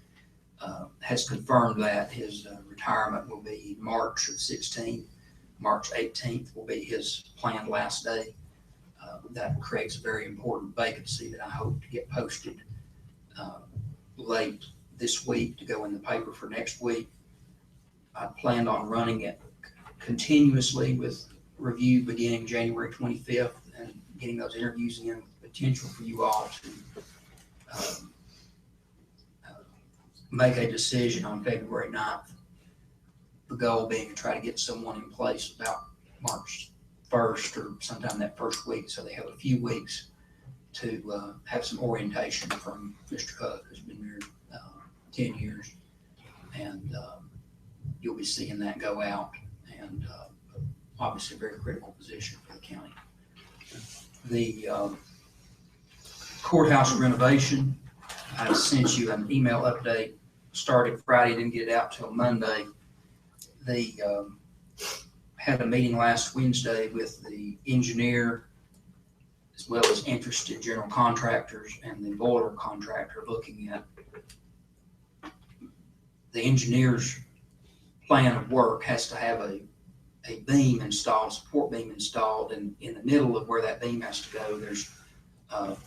has confirmed that his retirement will be March of 16. March 18th will be his planned last day. That creates a very important vacancy that I hope to get posted late this week to go in the paper for next week. I planned on running it continuously with review beginning January 25th and getting those interviews in with potential for you all to make a decision on February 9th. The goal being to try to get someone in place about March 1st or sometime that first week, so they have a few weeks to have some orientation from Mr. Huff, who's been here 10 years. And you'll be seeing that go out, and obviously a very critical position for the county. The courthouse renovation, I sent you an email update. Started Friday, didn't get it out till Monday. They had a meeting last Wednesday with the engineer as well as interested general contractors and the boiler contractor, looking at the engineer's plan of work. Has to have a beam installed, support beam installed, and in the middle of where that beam has to go, there's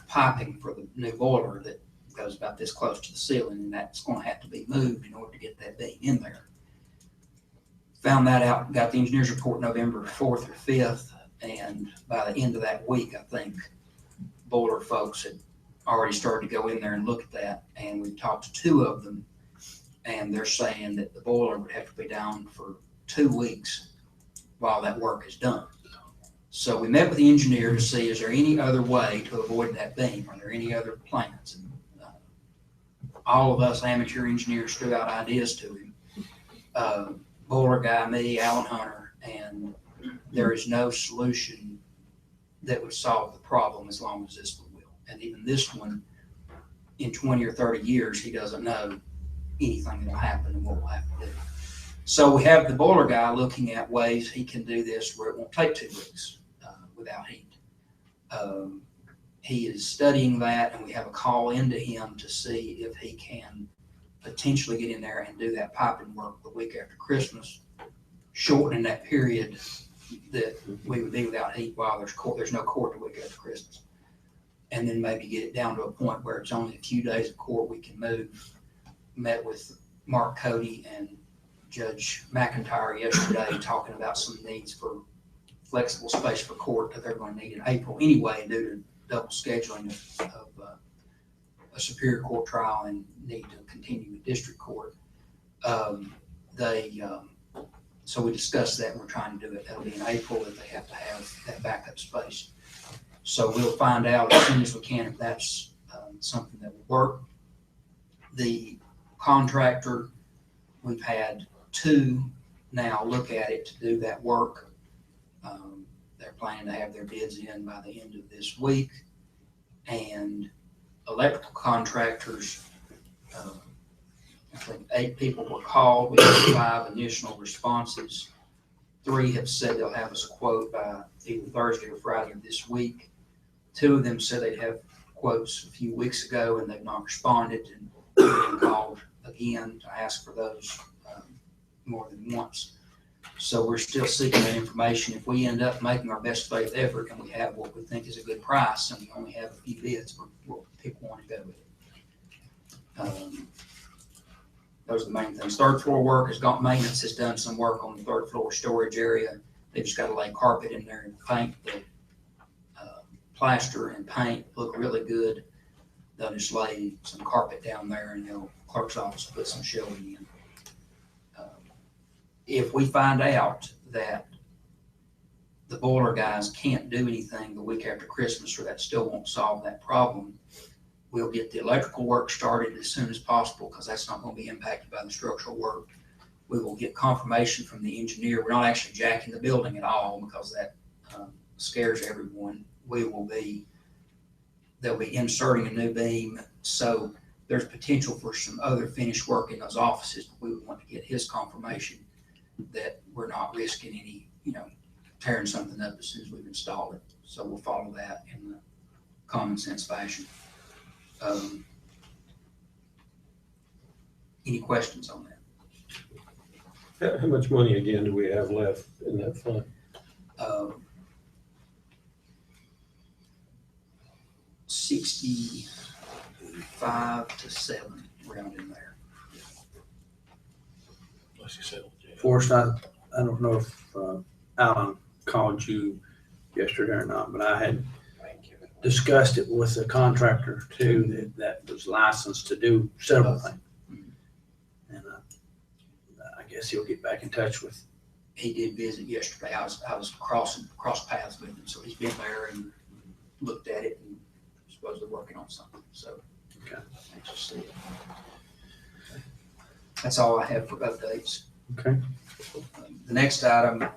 piping for the new boiler that goes about this close to the ceiling, and that's going to have to be moved in order to get that beam in there. Found that out, got the engineer's report November 4th or 5th, and by the end of that week, I think boiler folks had already started to go in there and look at that, and we talked to two of them, and they're saying that the boiler would have to be down for 2 weeks while that work is done. So we met with the engineer to see, is there any other way to avoid that beam? Are there any other plans? And all of us amateur engineers threw out ideas to him. Boiler guy, me, Alan Hunter, and there is no solution that would solve the problem as long as this one will. And even this one, in 20 or 30 years, he doesn't know anything that will happen and what we'll have to do. So we have the boiler guy looking at ways he can do this where it won't take 2 weeks without heat. He is studying that, and we have a call into him to see if he can potentially get in there and do that piping work the week after Christmas, shortening that period that we would be without heat while there's no court the week after Christmas. And then maybe get it down to a point where it's only a few days of court we can move. Met with Mark Cody and Judge McIntyre yesterday talking about some needs for flexible space for court that they're going to need in April anyway, due to double scheduling of a Superior Court trial and need to continue with district court. So we discussed that, and we're trying to do it. That'll be in April, that they have to have that backup space. So we'll find out as soon as we can if that's something that will work. The contractor, we've had 2 now look at it to do that work. They're planning to have their bids in by the end of this week. And electrical contractors, I think 8 people were called. We had 5 initial responses. 3 have said they'll have us a quote by either Thursday or Friday of this week. 2 of them said they'd have quotes a few weeks ago, and they've not responded, and been called again to ask for those more than once. So we're still seeking that information. If we end up making our best faith effort and we have what we think is a good price, and we only have a few bids, we'll pick one and go with it. Those are the main things. 3rd floor work has got maintenance, has done some work on the 3rd floor storage area. They just got to lay carpet in there and paint. The plaster and paint look really good. They'll just lay some carpet down there, and the clerk's office put some shelving in. If we find out that the boiler guys can't do anything the week after Christmas, or that still won't solve that problem, we'll get the electrical work started as soon as possible, because that's not gonna be impacted by the structural work. We will get confirmation from the engineer. We're not actually jacking the building at all, because that scares everyone. They'll be inserting a new beam, so there's potential for some other finished work in those offices. But we would want to get his confirmation that we're not risking any, tearing something up as soon as we've installed it. So we'll follow that in the common sense fashion. Any questions on that? How much money again do we have left in that fund? 65 to 7, around in there. Forrest, I don't know if Alan called you yesterday or not, but I had discussed it with a contractor too that was licensed to do several things. And I guess he'll get back in touch with. He did visit yesterday. I was cross paths with him, so he's been there and looked at it and supposedly working on something. So, Okay. Anxious to see it. That's all I have for updates. Okay. The next item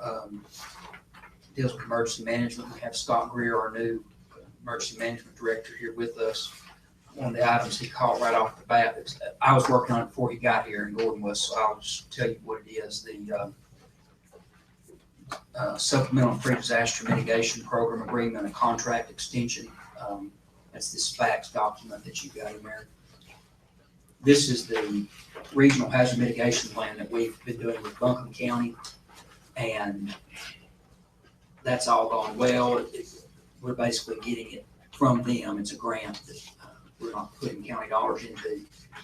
deals with emergency management. We have Scott Greer, our new emergency management director, here with us. One of the items he caught right off the bat, I was working on it before he got here, and Gordon was, so I'll just tell you what it is. The supplemental pre-disaster mitigation program agreement, a contract extension. That's this fax document that you've got in there. This is the regional hazard mitigation plan that we've been doing with Buncombe County, and that's all gone well. We're basically getting it from them. It's a grant that we're not putting county dollars into.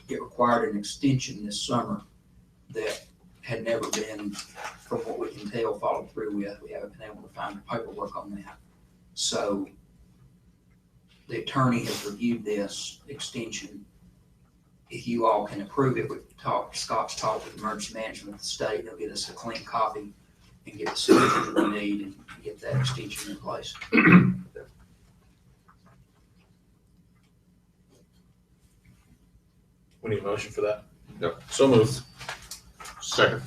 It required an extension this summer that had never been, from what we can tell, followed through with. We haven't been able to find the paperwork on that. So the attorney has reviewed this extension. If you all can approve it, Scott's talked with emergency management of the state. They'll get us a clean copy and get the signature that we need and get that extension in place. We need a motion for that? Yep. So moved. Second.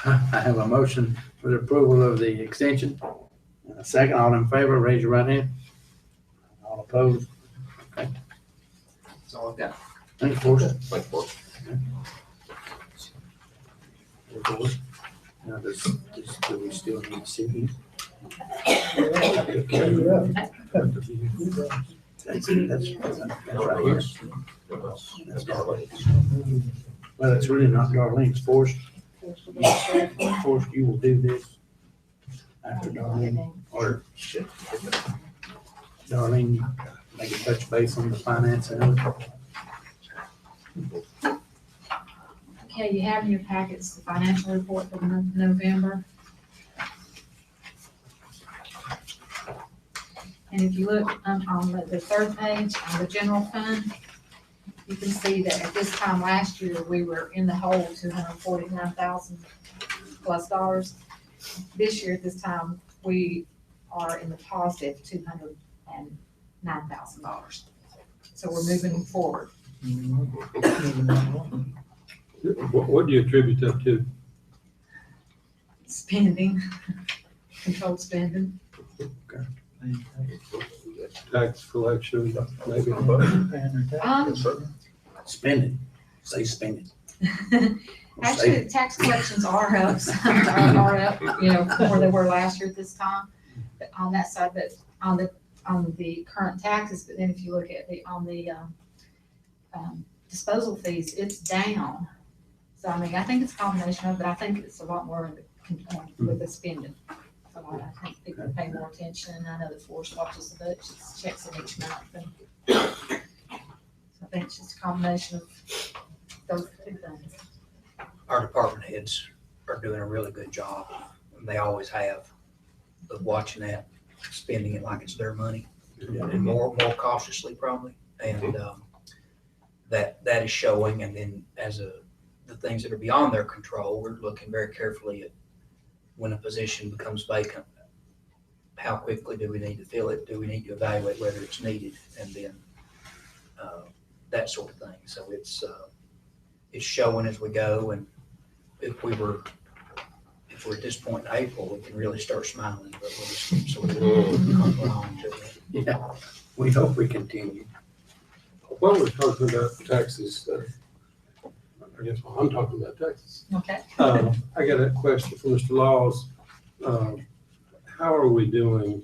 I have a motion for the approval of the extension. And a second, all in favor, raise your right hand. All opposed? That's all I've got. Thank you, Forrest. Thank you. Now, do we still need to see these? That's right here. That's Darlene's. Well, it's really not Darlene's. Forrest, you will do this after Darlene, or Darlene, make a touch base on the finance and everything. Okay, you have in your packets the financial report for the month of November. And if you look on the third page, on the general fund, you can see that at this time last year, we were in the hole $249,000 plus dollars. This year at this time, we are in the positive $209,000. So we're moving forward. What do you attribute that to? Spending, controlled spending. Tax collection, maybe? Spending, say spending. Actually, the tax collections are up, are up, where they were last year at this time, but on that side, but on the current taxes, but then if you look at on the disposal fees, it's down. So, I mean, I think it's a combination of it, but I think it's a lot more with the spending. So I think people pay more attention. I know that Forrest watches the budgets, checks it each month. And so I think it's just a combination of those two things. Our department heads are doing a really good job, and they always have, of watching that, spending it like it's their money, and more cautiously probably. And that is showing. And then the things that are beyond their control, we're looking very carefully at when a position becomes vacant, how quickly do we need to fill it? Do we need to evaluate whether it's needed? And then that sort of thing. So it's showing as we go, and if we're at this point in April, we can really start smiling, but we'll just keep sort of going on to it. Yeah, we hope we continue. While we're talking about taxes, I guess I'm talking about taxes. Okay. I got a question for Mr. Laws. How are we doing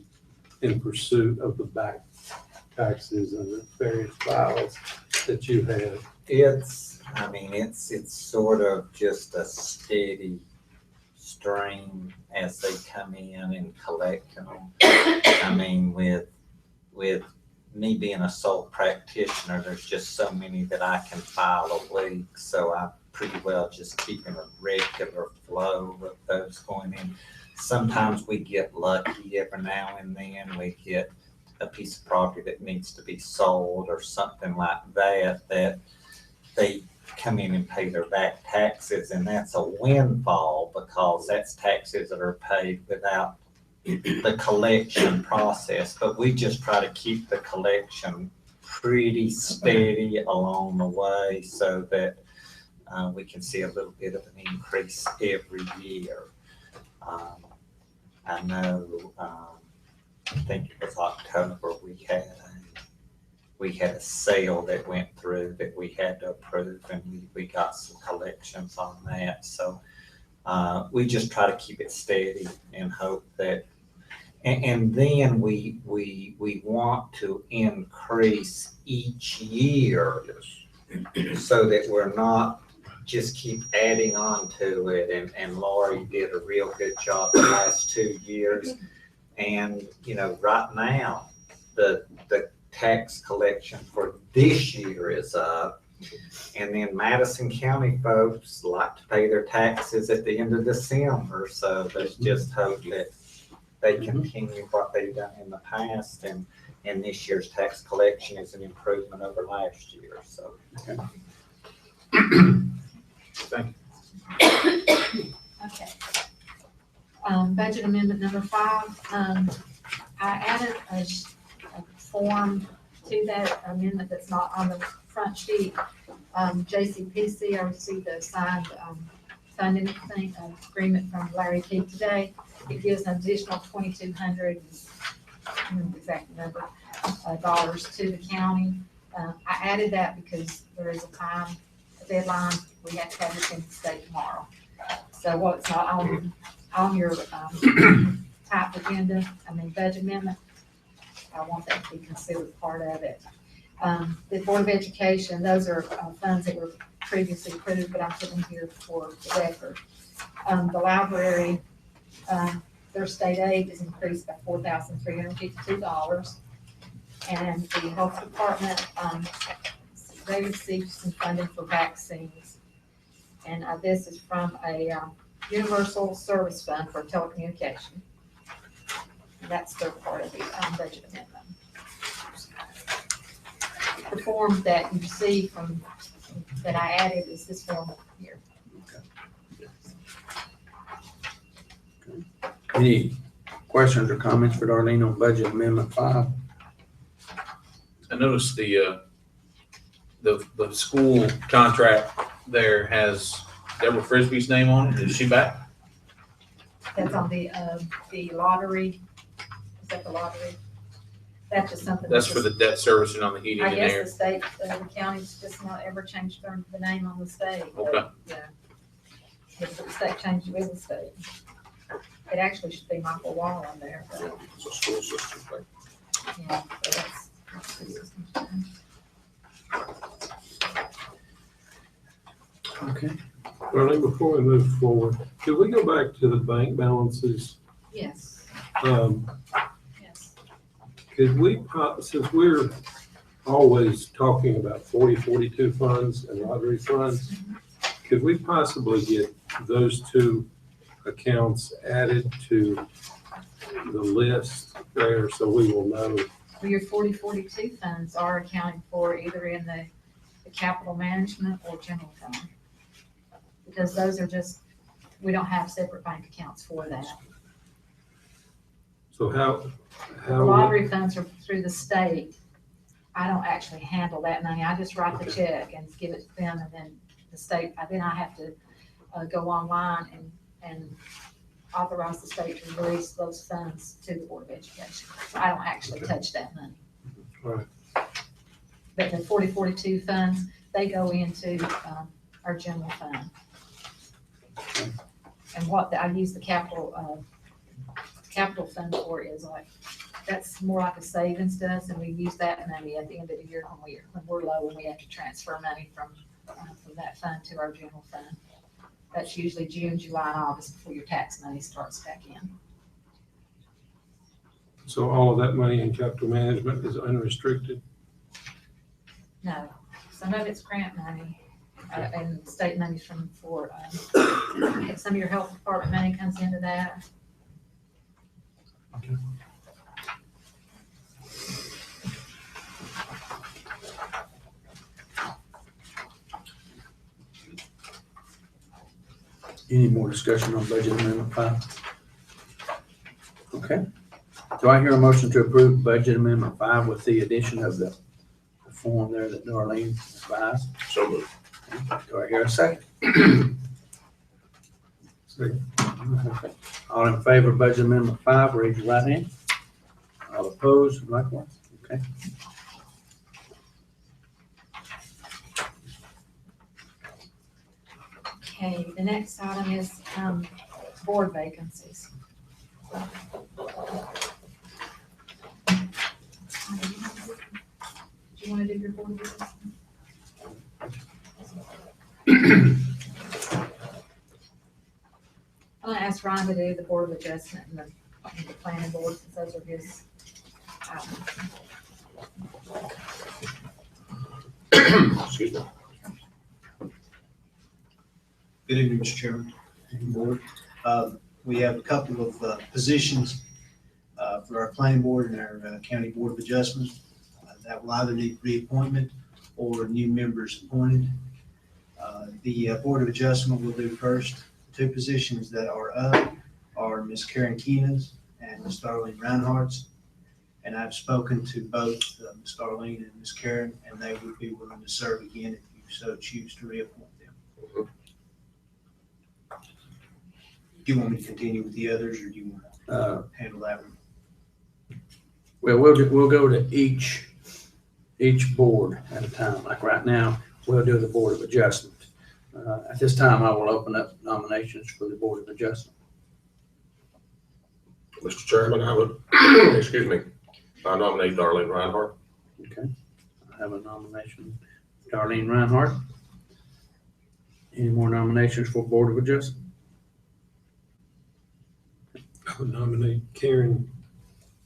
in pursuit of the back taxes and the various files that you have? It's sort of just a steady stream as they come in and collecting them. I mean, with me being a sole practitioner, there's just so many that I can file a week, so I'm pretty well just keeping a regular flow of those going in. Sometimes we get lucky every now and then. We get a piece of property that needs to be sold or something like that, that they come in and pay their back taxes, and that's a windfall because that's taxes that are paid without the collection process. But we just try to keep the collection pretty steady along the way so that we can see a little bit of an increase every year. I know, I think it was October, we had a sale that went through that we had to approve, and we got some collections on that. So we just try to keep it steady and hope that, and then we want to increase each year so that we're not just keep adding on to it. And Laurie did a real good job the last 2 years. And, you know, right now, the tax collection for this year is up. And then Madison County folks like to pay their taxes at the end of December. So there's just hope that they continue what they've done in the past. And this year's tax collection is an improvement over last year. So. Thank you. Okay. Budget amendment number 5. I added a form to that amendment that's not on the front sheet. JCPC, I received a signed funding agreement from Larry Keith today. It gives an additional $2,200, I don't know the exact number, dollars to the county. I added that because there is a deadline. We have to have this in the state tomorrow. So while it's not on your type agenda, budget amendment, I want that to be considered part of it. The Board of Education, those are funds that were previously approved, but I'm putting them here for the record. The library, their state aid is increased by $4,352. And the health department, they received some funding for vaccines. And this is from a universal service fund for telecommunication. And that's their part of the budget amendment. The form that you see that I added is this form here. Okay. Any questions or comments for Darlene on budget amendment 5? I noticed the school contract there has Deborah Frisbee's name on it. Is she back? That's on the lottery. Is that the lottery? That's just something. That's for the debt servicing on the heating and I guess air. the state, the county's just not ever changed the name on the state. Okay. Yeah. But the state changed it with the state. It actually should be Michael Wall on there, but It's a school system thing. yeah, but that's the system change. Okay. Darlene, before we move forward, could we go back to the bank balances? Yes, yes. Could we, since we're always talking about 4042 funds and lottery funds, could we possibly get those 2 accounts added to the list there so we will know? Well, your 4042 funds are accounted for either in the capital management or general fund. Because those are just, we don't have separate bank accounts for that. So how? The lottery funds are through the state, I don't actually handle that money. I just write the check and give it to them, and then the state, then I have to go online and authorize the state to release those funds to the Board of Education. So I don't actually touch that money. Right. But the 4042 funds, they go into our general fund. And what I use the capital fund for is like, that's more like a savings to us, and we use that money at the end of the year when we're low and we have to transfer money from that fund to our general fund. That's usually June, July, and August before your tax money starts back in. So all of that money in capital management is unrestricted? No, some of it's grant money, and state money for some of your health department money comes into that. Okay. Any more discussion on budget amendment 5? Okay. Do I hear a motion to approve budget amendment 5 with the addition of the form there that Darlene advised? So moved. Do I hear a second? Second. Okay. All in favor of budget amendment 5, raise your right hand. All opposed, likewise. Okay. Okay, the next item is board vacancies. Do you want to do your board vacancies? I'm gonna ask Ryan to do the Board of Adjustment and the Planning Board, since those are his items. Excuse me. Good evening, Mr. Chairman and Board. We have a couple of positions for our Planning Board and our County Board of Adjustment that will either need reappointment or new members appointed. The Board of Adjustment will do first. 2 positions that are up are Ms. Karen Keena's and Ms. Darlene Reinhardt's. And I've spoken to both Ms. Darlene and Ms. Karen, and they would be willing to serve again if you so choose to reappoint them. Do you want me to continue with the others, or do you want to handle that one? Well, we'll go to each board at a time. Like right now, we'll do the Board of Adjustment. At this time, I will open up nominations for the Board of Adjustment. Mr. Chairman, I would, excuse me, I nominate Darlene Reinhardt. Okay. I have a nomination, Darlene Reinhardt. Any more nominations for Board of Adjustment? I would nominate Karen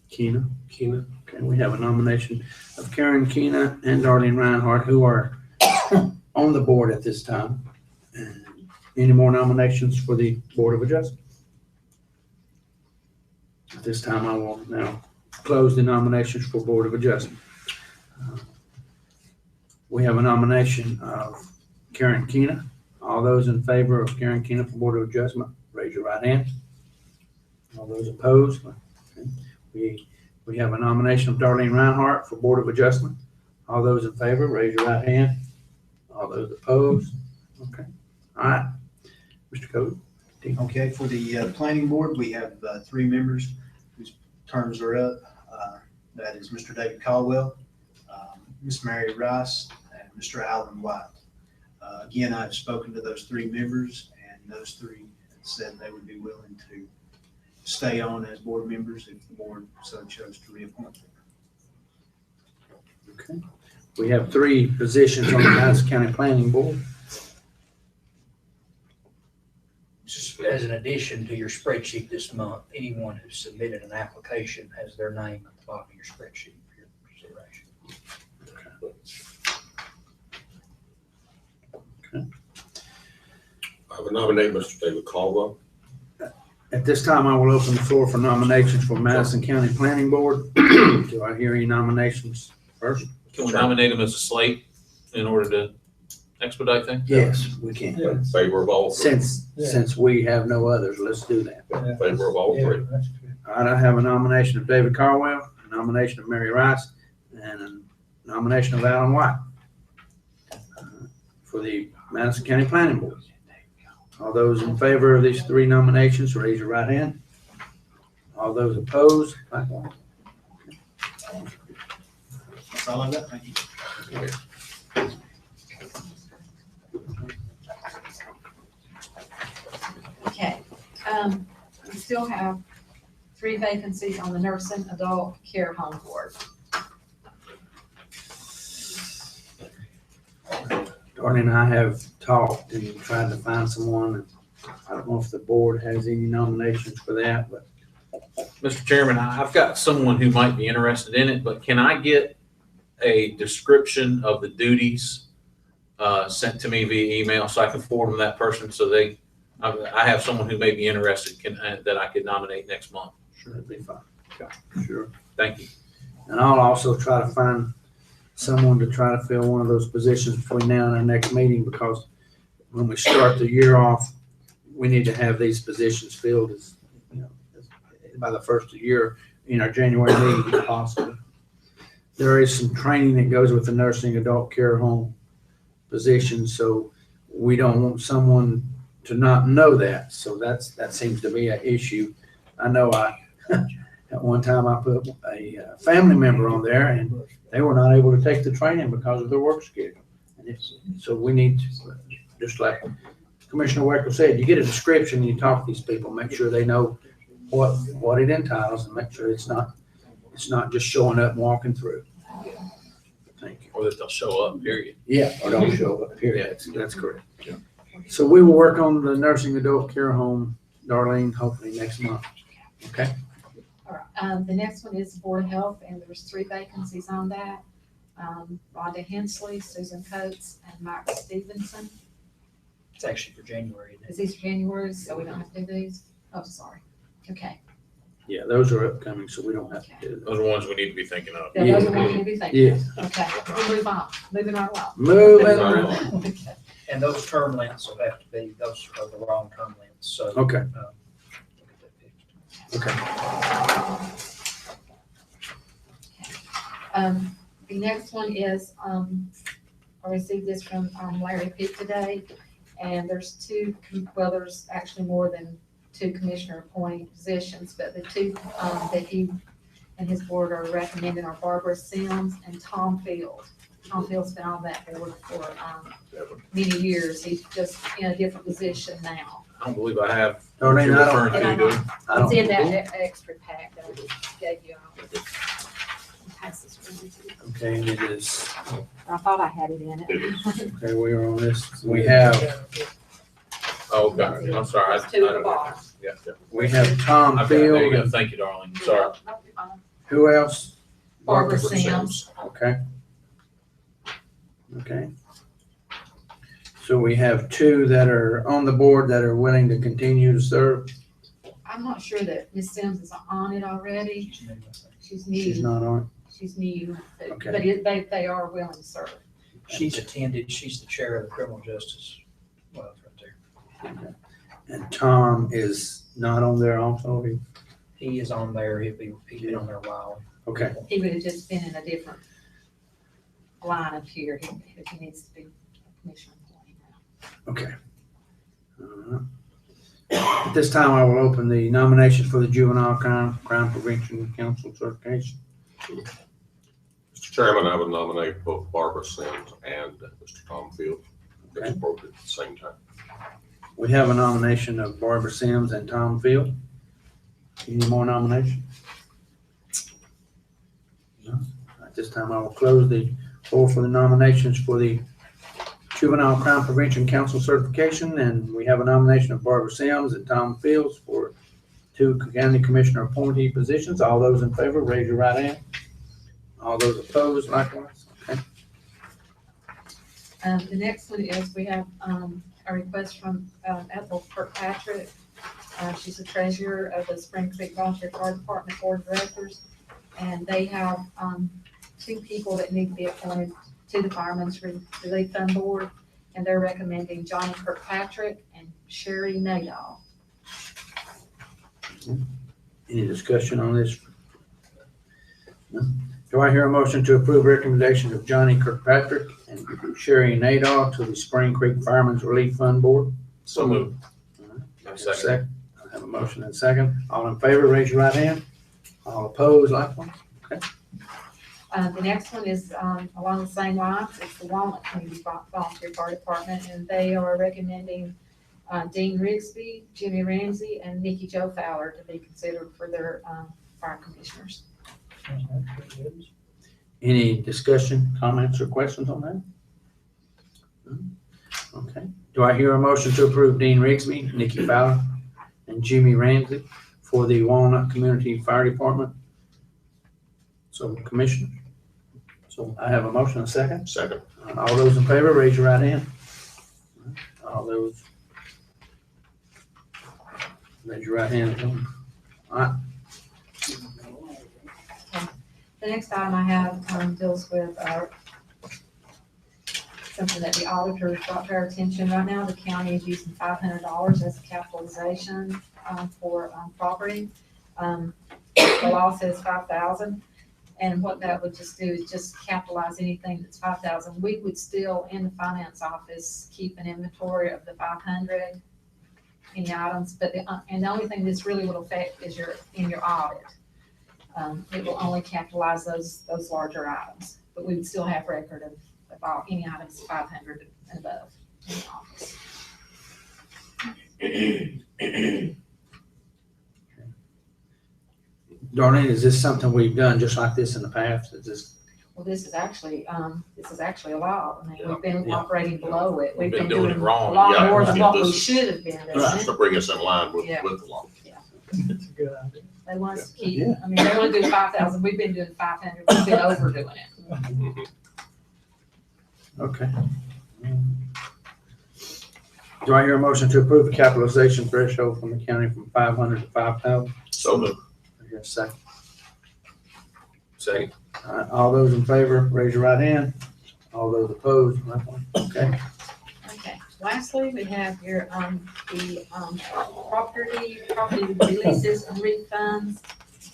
Keena. Keena. Okay, we have a nomination of Karen Keena and Darlene Reinhardt, who are on the board at this time. And any more nominations for the Board of Adjustment? At this time, I will now close the nominations for Board of Adjustment. We have a nomination of Karen Keena. All those in favor of Karen Keena for Board of Adjustment, raise your right hand. All those opposed? Okay. We have a nomination of Darlene Reinhardt for Board of Adjustment. All those in favor, raise your right hand. All those opposed? Okay. All right. Mr. Cody. Okay, for the Planning Board, we have 3 members whose terms are up. That is Mr. David Caldwell, Ms. Mary Rice, and Mr. Alan White. Again, I've spoken to those 3 members, and those 3 said they would be willing to stay on as board members if the board so chose to reappoint them. Okay. We have 3 positions on the Madison County Planning Board. Just as an addition to your spreadsheet this month, anyone who submitted an application has their name at the bottom of your spreadsheet for your consideration. Okay. I would nominate Mr. David Caldwell. At this time, I will open the floor for nominations for Madison County Planning Board. Do I hear any nominations first? Can we nominate him as a slate in order to expedite things? Yes, we can. In favor of all 3. Since we have no others, let's do that. In favor of all 3. All right, I have a nomination of David Caldwell, a nomination of Mary Rice, and a nomination of Alan White for the Madison County Planning Board. All those in favor of these three nominations, raise your right hand. All those opposed, likewise. That's all I've got, thank you. Okay, we still have 3 vacancies on the nursing adult care home board. Darlene and I have talked and tried to find someone. I don't know if the board has any nominations for that, but Mr. Chairman, I've got someone who might be interested in it, but can I get a description of the duties sent to me via email so I can forward them to that person so I have someone who may be interested that I could nominate next month. sure, that'd be fine. Sure. Thank you. And I'll also try to find someone to try to fill one of those positions between now and our next meeting, because when we start the year off, we need to have these positions filled as, by the first of the year in our January meeting if possible. There is some training that goes with the nursing adult care home position, so we don't want someone to not know that. So that seems to be an issue. I know at one time I put a family member on there and they were not able to take the training because of their work schedule. And so we need to, just like Commissioner Weckl said, you get a description and you talk to these people, make sure they know what it entitles and make sure it's not just showing up and walking through. Thank you. Or that they'll show up, period. Yeah, or don't show up, period. That's correct. Yeah. So we will work on the nursing adult care home, Darlene, hopefully next month. Okay? All right, the next one is Board of Health, and there's 3 vacancies on that. Rhonda Hensley, Susan Coates, and Mike Stevenson. It's actually for January. Is these January, so we don't have to do these? Oh, sorry. Okay. Yeah, those are upcoming, so we don't have to do those. Those are ones we need to be thinking of. Yeah, those are ones you need to be thinking. Yeah. Okay, we'll move on, moving right along. Moving on. Okay. And those term lengths will have to be, those are the wrong term lengths, so. Okay. We'll get that fixed. Okay. The next one is, I received this from Larry Pitt today, and there's there's actually more than 2 commissioner appointed positions, but the 2 that he and his board are recommending are Barbara Sims and Tom Field. Tom Field's been on that board for many years. He's just in a different position now. I don't believe I have. Darlene, You're I don't- referring to, do you? It's in that extra pack that I just gave you all. Pass this around to you. Okay, and it is, I thought I had it in it. okay, we are on this. We have Oh, okay. I'm sorry. There's 2 at the bottom. We have Tom Okay, there you Field. go. Thank you, darling. Sorry. No, you're fine. Who else? Barbara Sims. Okay. Okay. So we have 2 that are on the board that are willing to continue to serve. I'm not sure that Ms. Sims is on it already. She's new. She's not on. She's new, Okay. but they are willing to serve. She's attended, she's the chair of the criminal justice. Well, it's right there. And Tom is not on there also. He is on there, he's been on there a while. Okay. He would have just been in a different line up here. He needs to be commissioner now. Okay. At this time, I will open the nomination for the Juvenile Crime Prevention Council certification. Mr. Chairman, I would nominate both Barbara Sims and Mr. Tom Field. That's Okay. appropriate at the same time. We have a nomination of Barbara Sims and Tom Field. Any more nominations? No? At this time, I will close the floor for the nominations for the Juvenile Crime Prevention Council certification, and we have a nomination of Barbara Sims and Tom Fields for 2 county commissioner appointee positions. All those in favor, raise your right hand. All those opposed, likewise. Okay. The next one is we have a request from Ethel Kirkpatrick. She's the treasurer of the Spring Creek Volunteer Fire Department Board of Directors, and they have 2 people that need to be appointed to the Fireman's Relief Fund Board, and they're recommending Johnny Kirkpatrick and Sherry Nadal. Any discussion on this? No? Do I hear a motion to approve recommendations of Johnny Kirkpatrick and Sherry Nadal to the Spring Creek Fireman's Relief Fund Board? So moved. Second. I have a motion and a second. All in favor, raise your right hand. All opposed, likewise. The next one is, along the same lines, it's the Walnut Community Volunteer Fire Department, and they are recommending, Dean Rigsby, Jimmy Ramsey, and Nikki Jo Fowler to be considered for their, fire commissioners. Any discussion, comments, or questions on that? Okay. Do I hear a motion to approve Dean Rigsby, Nikki Fowler, and Jimmy Ramsey for the Walnut Community Fire Department? So, Commissioner. So I have a motion and a second. Second. All those in favor, raise your right hand. All those. Raise your right hand. All right. The next item I have, deals with, something that the auditors brought to our attention. Right now, the county is using $500 as a capitalization, for, property. The law says 5,000. And what that would just do is just capitalize anything that's 5,000. We would still, in the finance office, keep an inventory of the 500, any items, but and the only thing this really will affect is in your audit. It will only capitalize those larger items, but we would still have record of all, any items 500 and above in the office. Darlene, is this something we've done just like this in the past? Is this? Well, this is actually a law. I mean, Yeah. we've been operating below it. We've been doing it wrong. A lot Yeah, more than yeah, what we this- should have been doing. Just to bring us in line with Yeah. the law. It's a good idea. They want us to keep, Yeah. I mean, they want to do 5,000. We've been doing 500. We've been overdoing it. Mhm. Okay. Do I hear a motion to approve the capitalization threshold from the county from 500 to 5,000? So moved. I hear a second. Second. All right, all those in favor, raise your right hand. All those opposed, likewise. Okay. Okay. Lastly, we have here, the, property releases and refunds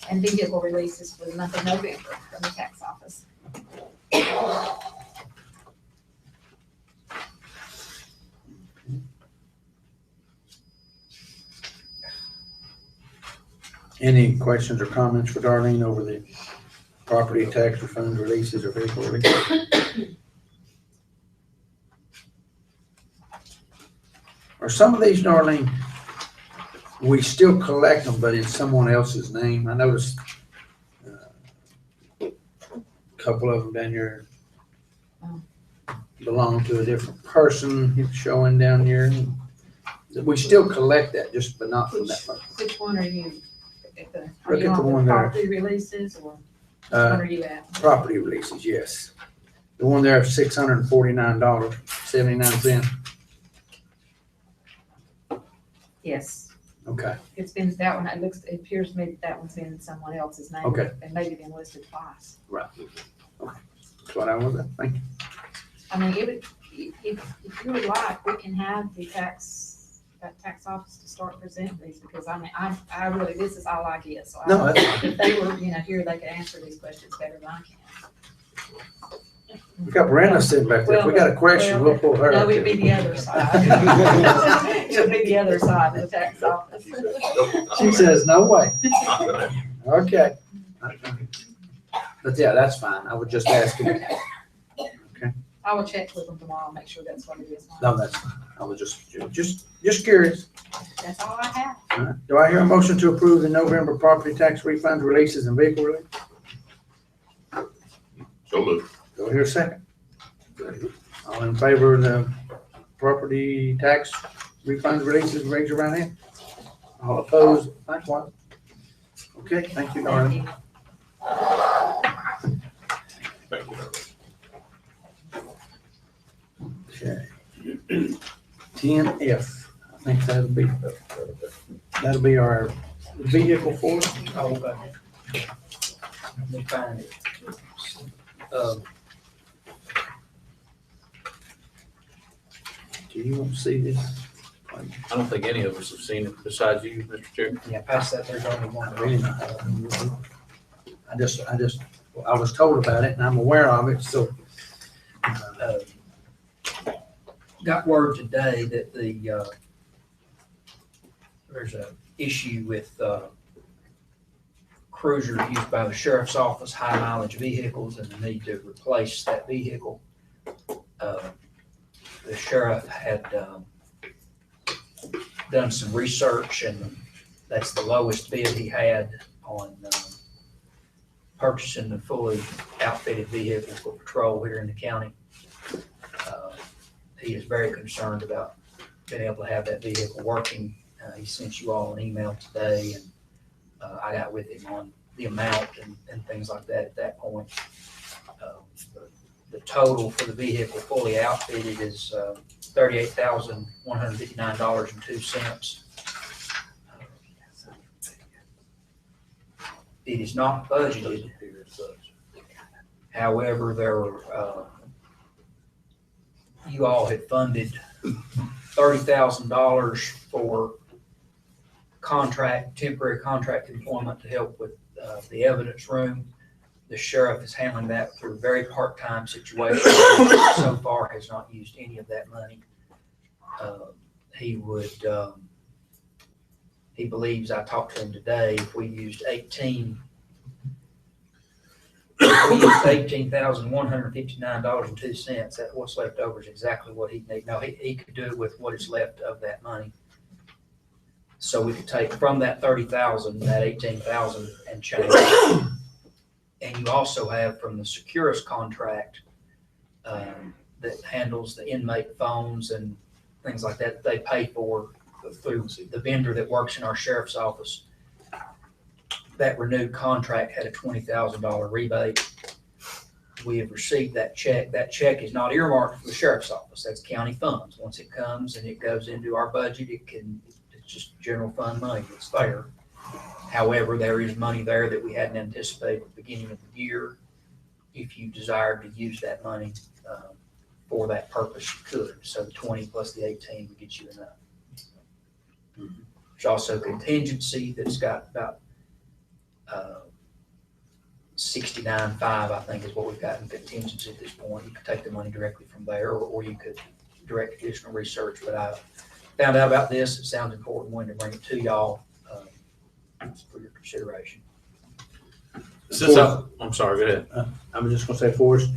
and vehicle releases for the month of November from the tax office. Any questions or comments for Darlene over the property tax refund releases or vehicle releases? Are some of these, Darlene, we still collect them, but in someone else's name? I noticed a couple of them down here belong to a different person. It's showing down here. We still collect that, just but not from that person. Which one are you? Are Look you at the on one there. property releases or which one are you at? Property releases, yes. The one there, $649.79. Yes. Okay, It's been that one. It appears to me that one's been in someone else's name. Okay. And maybe been listed twice. right. Okay, that's what I was at. Thank you. I mean, if you would like, we can have the tax office to start presenting these, because I mean, I really, this is all I get, so. No, that's fine. If they were, here, they could answer these questions better than I can. We got Brenda sitting back there. If we got a question, we'll pull her No, up. it'd be the other side. It would be the other side of the tax office. She says, no way. Okay. But yeah, that's fine. I was just asking. I will check with them tomorrow and make sure that's what it is. No, that's fine. I was just curious. That's all I have. All right. Do I hear a motion to approve the November property tax refunds, releases, and vehicle release? So moved. Do I hear a second? All in favor of the property tax refunds, releases, raise your right hand. All opposed, likewise. Okay, thank you, Darlene. Thank you. Okay. 10F, I think that'll be our vehicle force. Oh, okay. Let me find it. Do you want to see this? I don't think any of us have seen it besides you, Mr. Chairman. Yeah, pass that, there's only one. I just I was told about it and I'm aware of it, so. Got word today that there's a issue with cruiser used by the sheriff's office, high mileage vehicles, and the need to replace that vehicle. The sheriff had done some research, and that's the lowest bid he had on purchasing the fully outfitted vehicle for patrol here in the county. He is very concerned about being able to have that vehicle working. He sent you all an email today, and I got with him on the amount and things like that at that point. The total for the vehicle fully outfitted is $38,159.02. It is not budgeted. However, you all had funded $30,000 for temporary contract employment to help with the evidence room. The sheriff is handling that through a very part-time situation. So far has not used any of that money. He believes, I talked to him today, if we used $18,159.02, that what's left over is exactly what he needs. Now, he could do it with what is left of that money. So we could take from that 30,000, that 18,000 and change. And you also have from the Securus contract that handles the inmate phones and things like that, they pay for through the vendor that works in our sheriff's office. That renewed contract had a $20,000 rebate. We have received that check. That check is not earmarked for the sheriff's office. That's county funds. Once it comes and it goes into our budget, it's just general fund money. It's there. However, there is money there that we hadn't anticipated at the beginning of the year. If you desired to use that money for that purpose, you could. So the 20 plus the 18 would get you enough. There's also contingency that's got about 69.5, I think, is what we've got in contingency at this point. You could take the money directly from there, or you could direct additional research. But I found out about this. It sounds important. Wanted to bring it to y'all for your consideration. I'm sorry, go ahead. I was just gonna say, Forrest,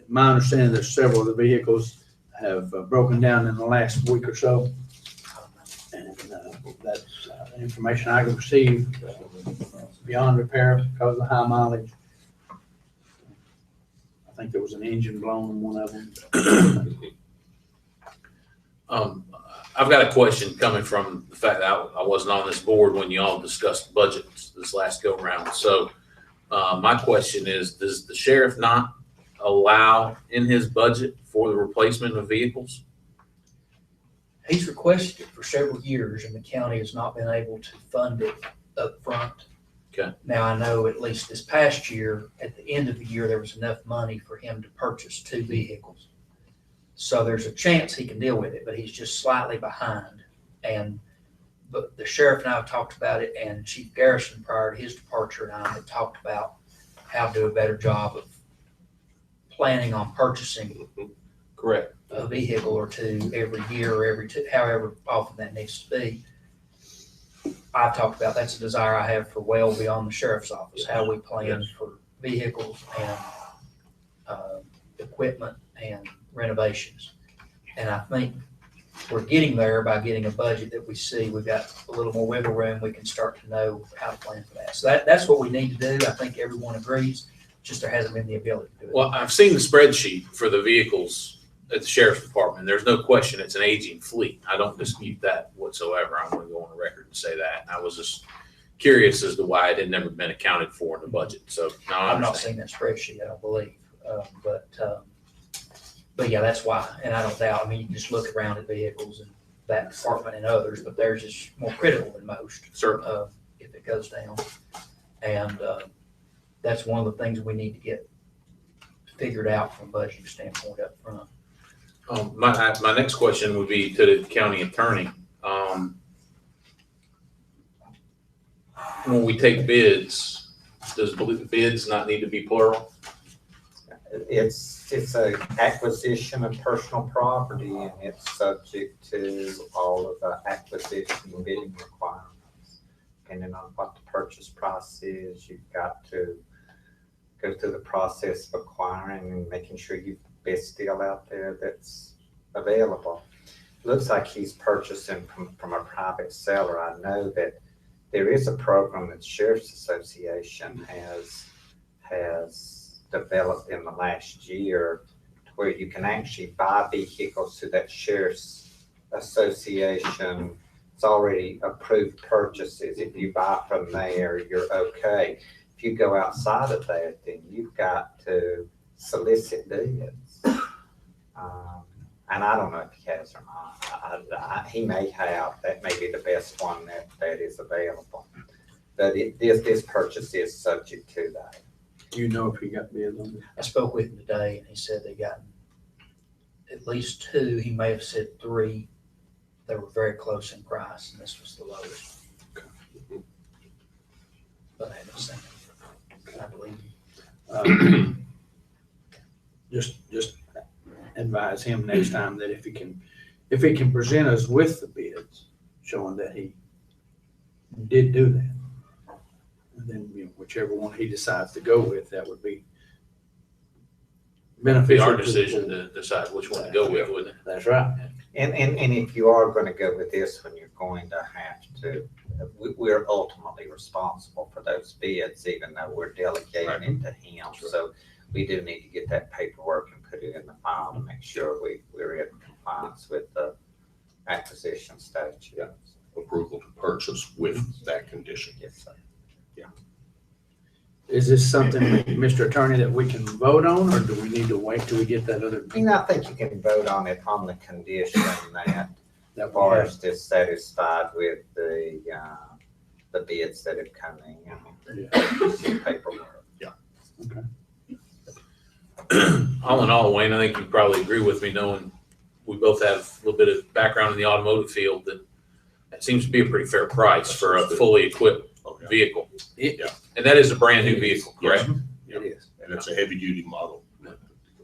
my understanding that several of the vehicles have broken down in the last week or so. And that's information I received beyond repair because of the high mileage. I think there was an engine blown in one of them. I've got a question coming from the fact that I wasn't on this board when you all discussed budgets this last go round. So my question is, does the sheriff not allow in his budget for the replacement of vehicles? He's requested it for several years, and the county has not been able to fund it up front. Okay. Now, I know at least this past year, at the end of the year, there was enough money for him to purchase 2 vehicles. So there's a chance he can deal with it, but he's just slightly behind. But the sheriff and I have talked about it, and Chief Garrison, prior to his departure, and I had talked about how to do a better job of planning on purchasing Correct. a vehicle or 2 every year or every 2, however often that needs to be. I've talked about that's a desire I have for well beyond the sheriff's office, how we plan for vehicles and equipment and renovations. And I think we're getting there by getting a budget that we see we've got a little more wiggle room. We can start to know how to plan for that. So that's what we need to do. I think everyone agrees, just there hasn't been the ability to do it. Well, I've seen the spreadsheet for the vehicles at the sheriff's department. There's no question it's an aging fleet. I don't dispute that whatsoever. I'm going to go on the record and say that. I was just curious as to why it had never been accounted for in the budget. So now I've not seen that spreadsheet, I don't believe. But yeah, that's why. And I don't doubt, I mean, you can just look around at vehicles and that department and others, but theirs is more critical than most. Certainly. If it goes down. And that's one of the things we need to get figured out from a budgeting standpoint up front. My next question would be to the county attorney. When we take bids, Does bids not need to be plural? It's a acquisition of personal property, and it's subject to all of the acquisition and bidding requirements. Depending on what the purchase price is, you've got to go through the process of acquiring and making sure you've the best deal out there that's available. Looks like he's purchasing from a private seller. I know that there is a program that the Sheriff's Association has developed in the last year to where you can actually buy vehicles through that Sheriff's Association. It's already approved purchases. If you buy from there, you're okay. If you go outside of that, then you've got to solicit bids. And I don't know if he has or not. He may have. That may be the best one that is available. But this purchase is subject to that. Do you know if he got bids on it? I spoke with him today and he said they got at least 2. He may have said 3. They were very close in price and this was the lowest. But I haven't seen it. I believe you. Just advise him next time that if he can present us with the bids showing that he did do that, and then whichever one he decides to go with, that would be Be beneficial. our decision to decide which one to go with, wouldn't it? That's right. And if you are going to go with this one, you're going to have to, we're ultimately responsible for those bids, even though we're delegating it to him. So we do need to get that paperwork and put it in the file to make sure we're in compliance with the acquisition statute. Yeah. Approval to purchase with that condition. Yes, sir. Is this something, Mr. Attorney, that we can vote on, or do we need to wait till we get that other? I think you can vote on it on the condition that Forrest is satisfied with the bids that have come in. Paperwork. Yeah. Okay. All in all, Wayne, I think you probably agree with me, knowing we both have a little bit of background in the automotive field, that seems to be a pretty fair price for a fully equipped vehicle. Yeah. And that is a brand new vehicle, correct? It is. And it's a heavy duty model.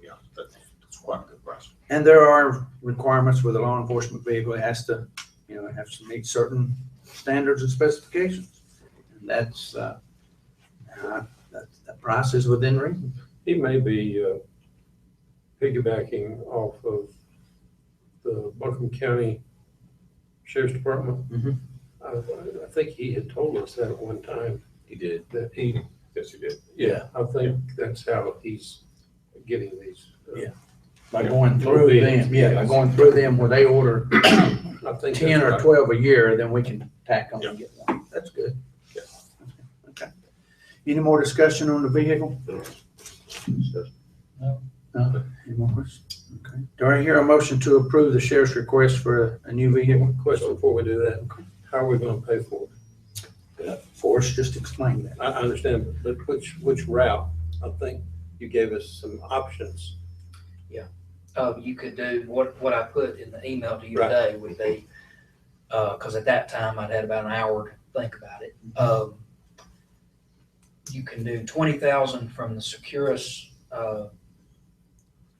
Yeah, that's quite a good price. And there are requirements with a law enforcement vehicle. It has to, have to meet certain standards and specifications. And that's, that price is within reason. He may be piggybacking off of the Buncombe County Sheriff's Department. Mm-hmm. I think he had told us that at one time. He did. That he, Yes, he did. yeah, I think that's how he's getting these. By going through them, by going through them where they order I think 10 or 12 a year, then we can tack on and get one. That's good. Yeah. Okay. Any more discussion on the vehicle? No. Any more questions? Okay. Do I hear a motion to approve the sheriff's request for a new vehicle? Question before we do that. How are we going to pay for it? Forrest just explained that. I understand, but which route? I think you gave us some options. You could do what I put in the email to you Right. today would be, because at that time I'd had about an hour to think about it. You can do 20,000 from the Securus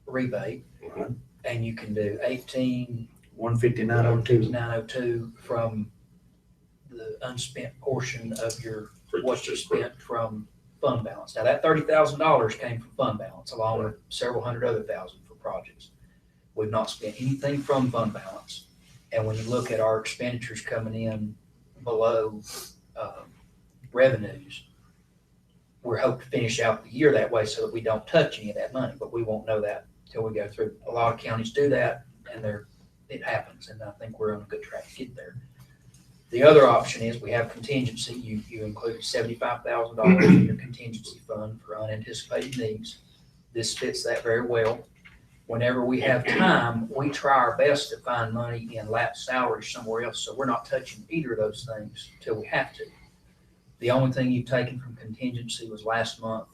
rebate, and you can do 15902. 902 from the unspent portion of your what you spent from fund balance. Now that $30,000 came from fund balance, along with several hundred other thousand for projects. We've not spent anything from fund balance, and when you look at our expenditures coming in below revenues, we're hoping to finish out the year that way so that we don't touch any of that money. But we won't know that until we go through. A lot of counties do that, and it happens, and I think we're on a good track to get there. The other option is we have contingency. You included $75,000 in your contingency fund for unanticipated needs. This fits that very well. Whenever we have time, we try our best to find money in lapsed salaries somewhere else, so we're not touching either of those things until we have to. The only thing you've taken from contingency was last month,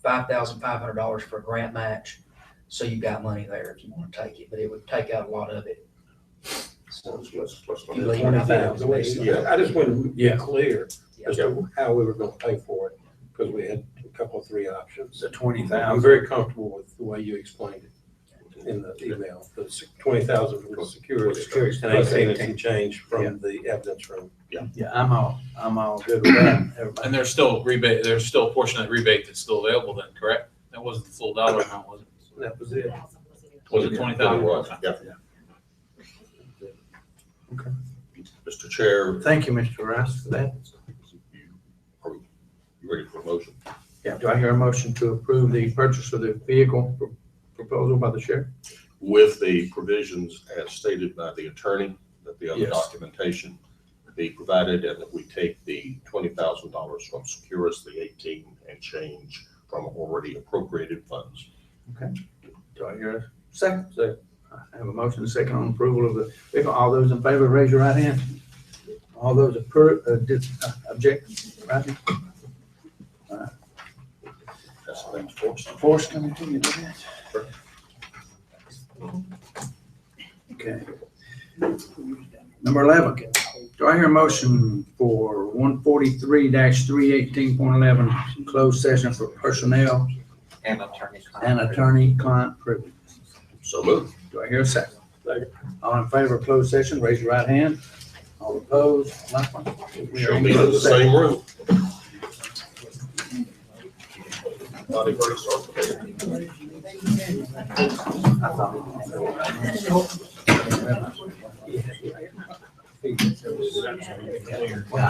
$5,500 for a grant match. So you've got money there if you want to take it, but it would take out a lot of it. $20,000. I just wanted to be clear as to how we were gonna pay for it, because we had a couple of three options. The 20,000. I'm very comfortable with the way you explained it in the email. The 20,000 for the security, and 18 can change from the evidence room. Yeah, I'm all good with that. Everybody. And there's still rebate, there's still a portion of that rebate that's still available then, correct? That wasn't the full dollar amount, was it? That was it. Was it 20,000? Yeah. Mr. Chair, Thank you, Mr. Rice, for that. you ready for a motion? Yeah, do I hear a motion to approve the purchase of the vehicle proposal by the sheriff? With the provisions as stated by the attorney, that the other Yes. documentation be provided, and that we take the $20,000 from Securus, the 18 and change from already appropriated funds. Do I hear a second? Second. I have a motion and a second on approval of the vehicle. All those in favor, raise your right hand. All those object, right hand. That's the next Forrest. Forrest coming to you, do that. Okay. Number 11, do I hear a motion for 143-318.11, closed session for personnel And attorney-client. and attorney-client privilege? So moved. Do I hear a second? All in favor of closed session, raise your right hand. All opposed, likewise. We are Show in me in the closed session. same room. Body breaks off. Yeah, I-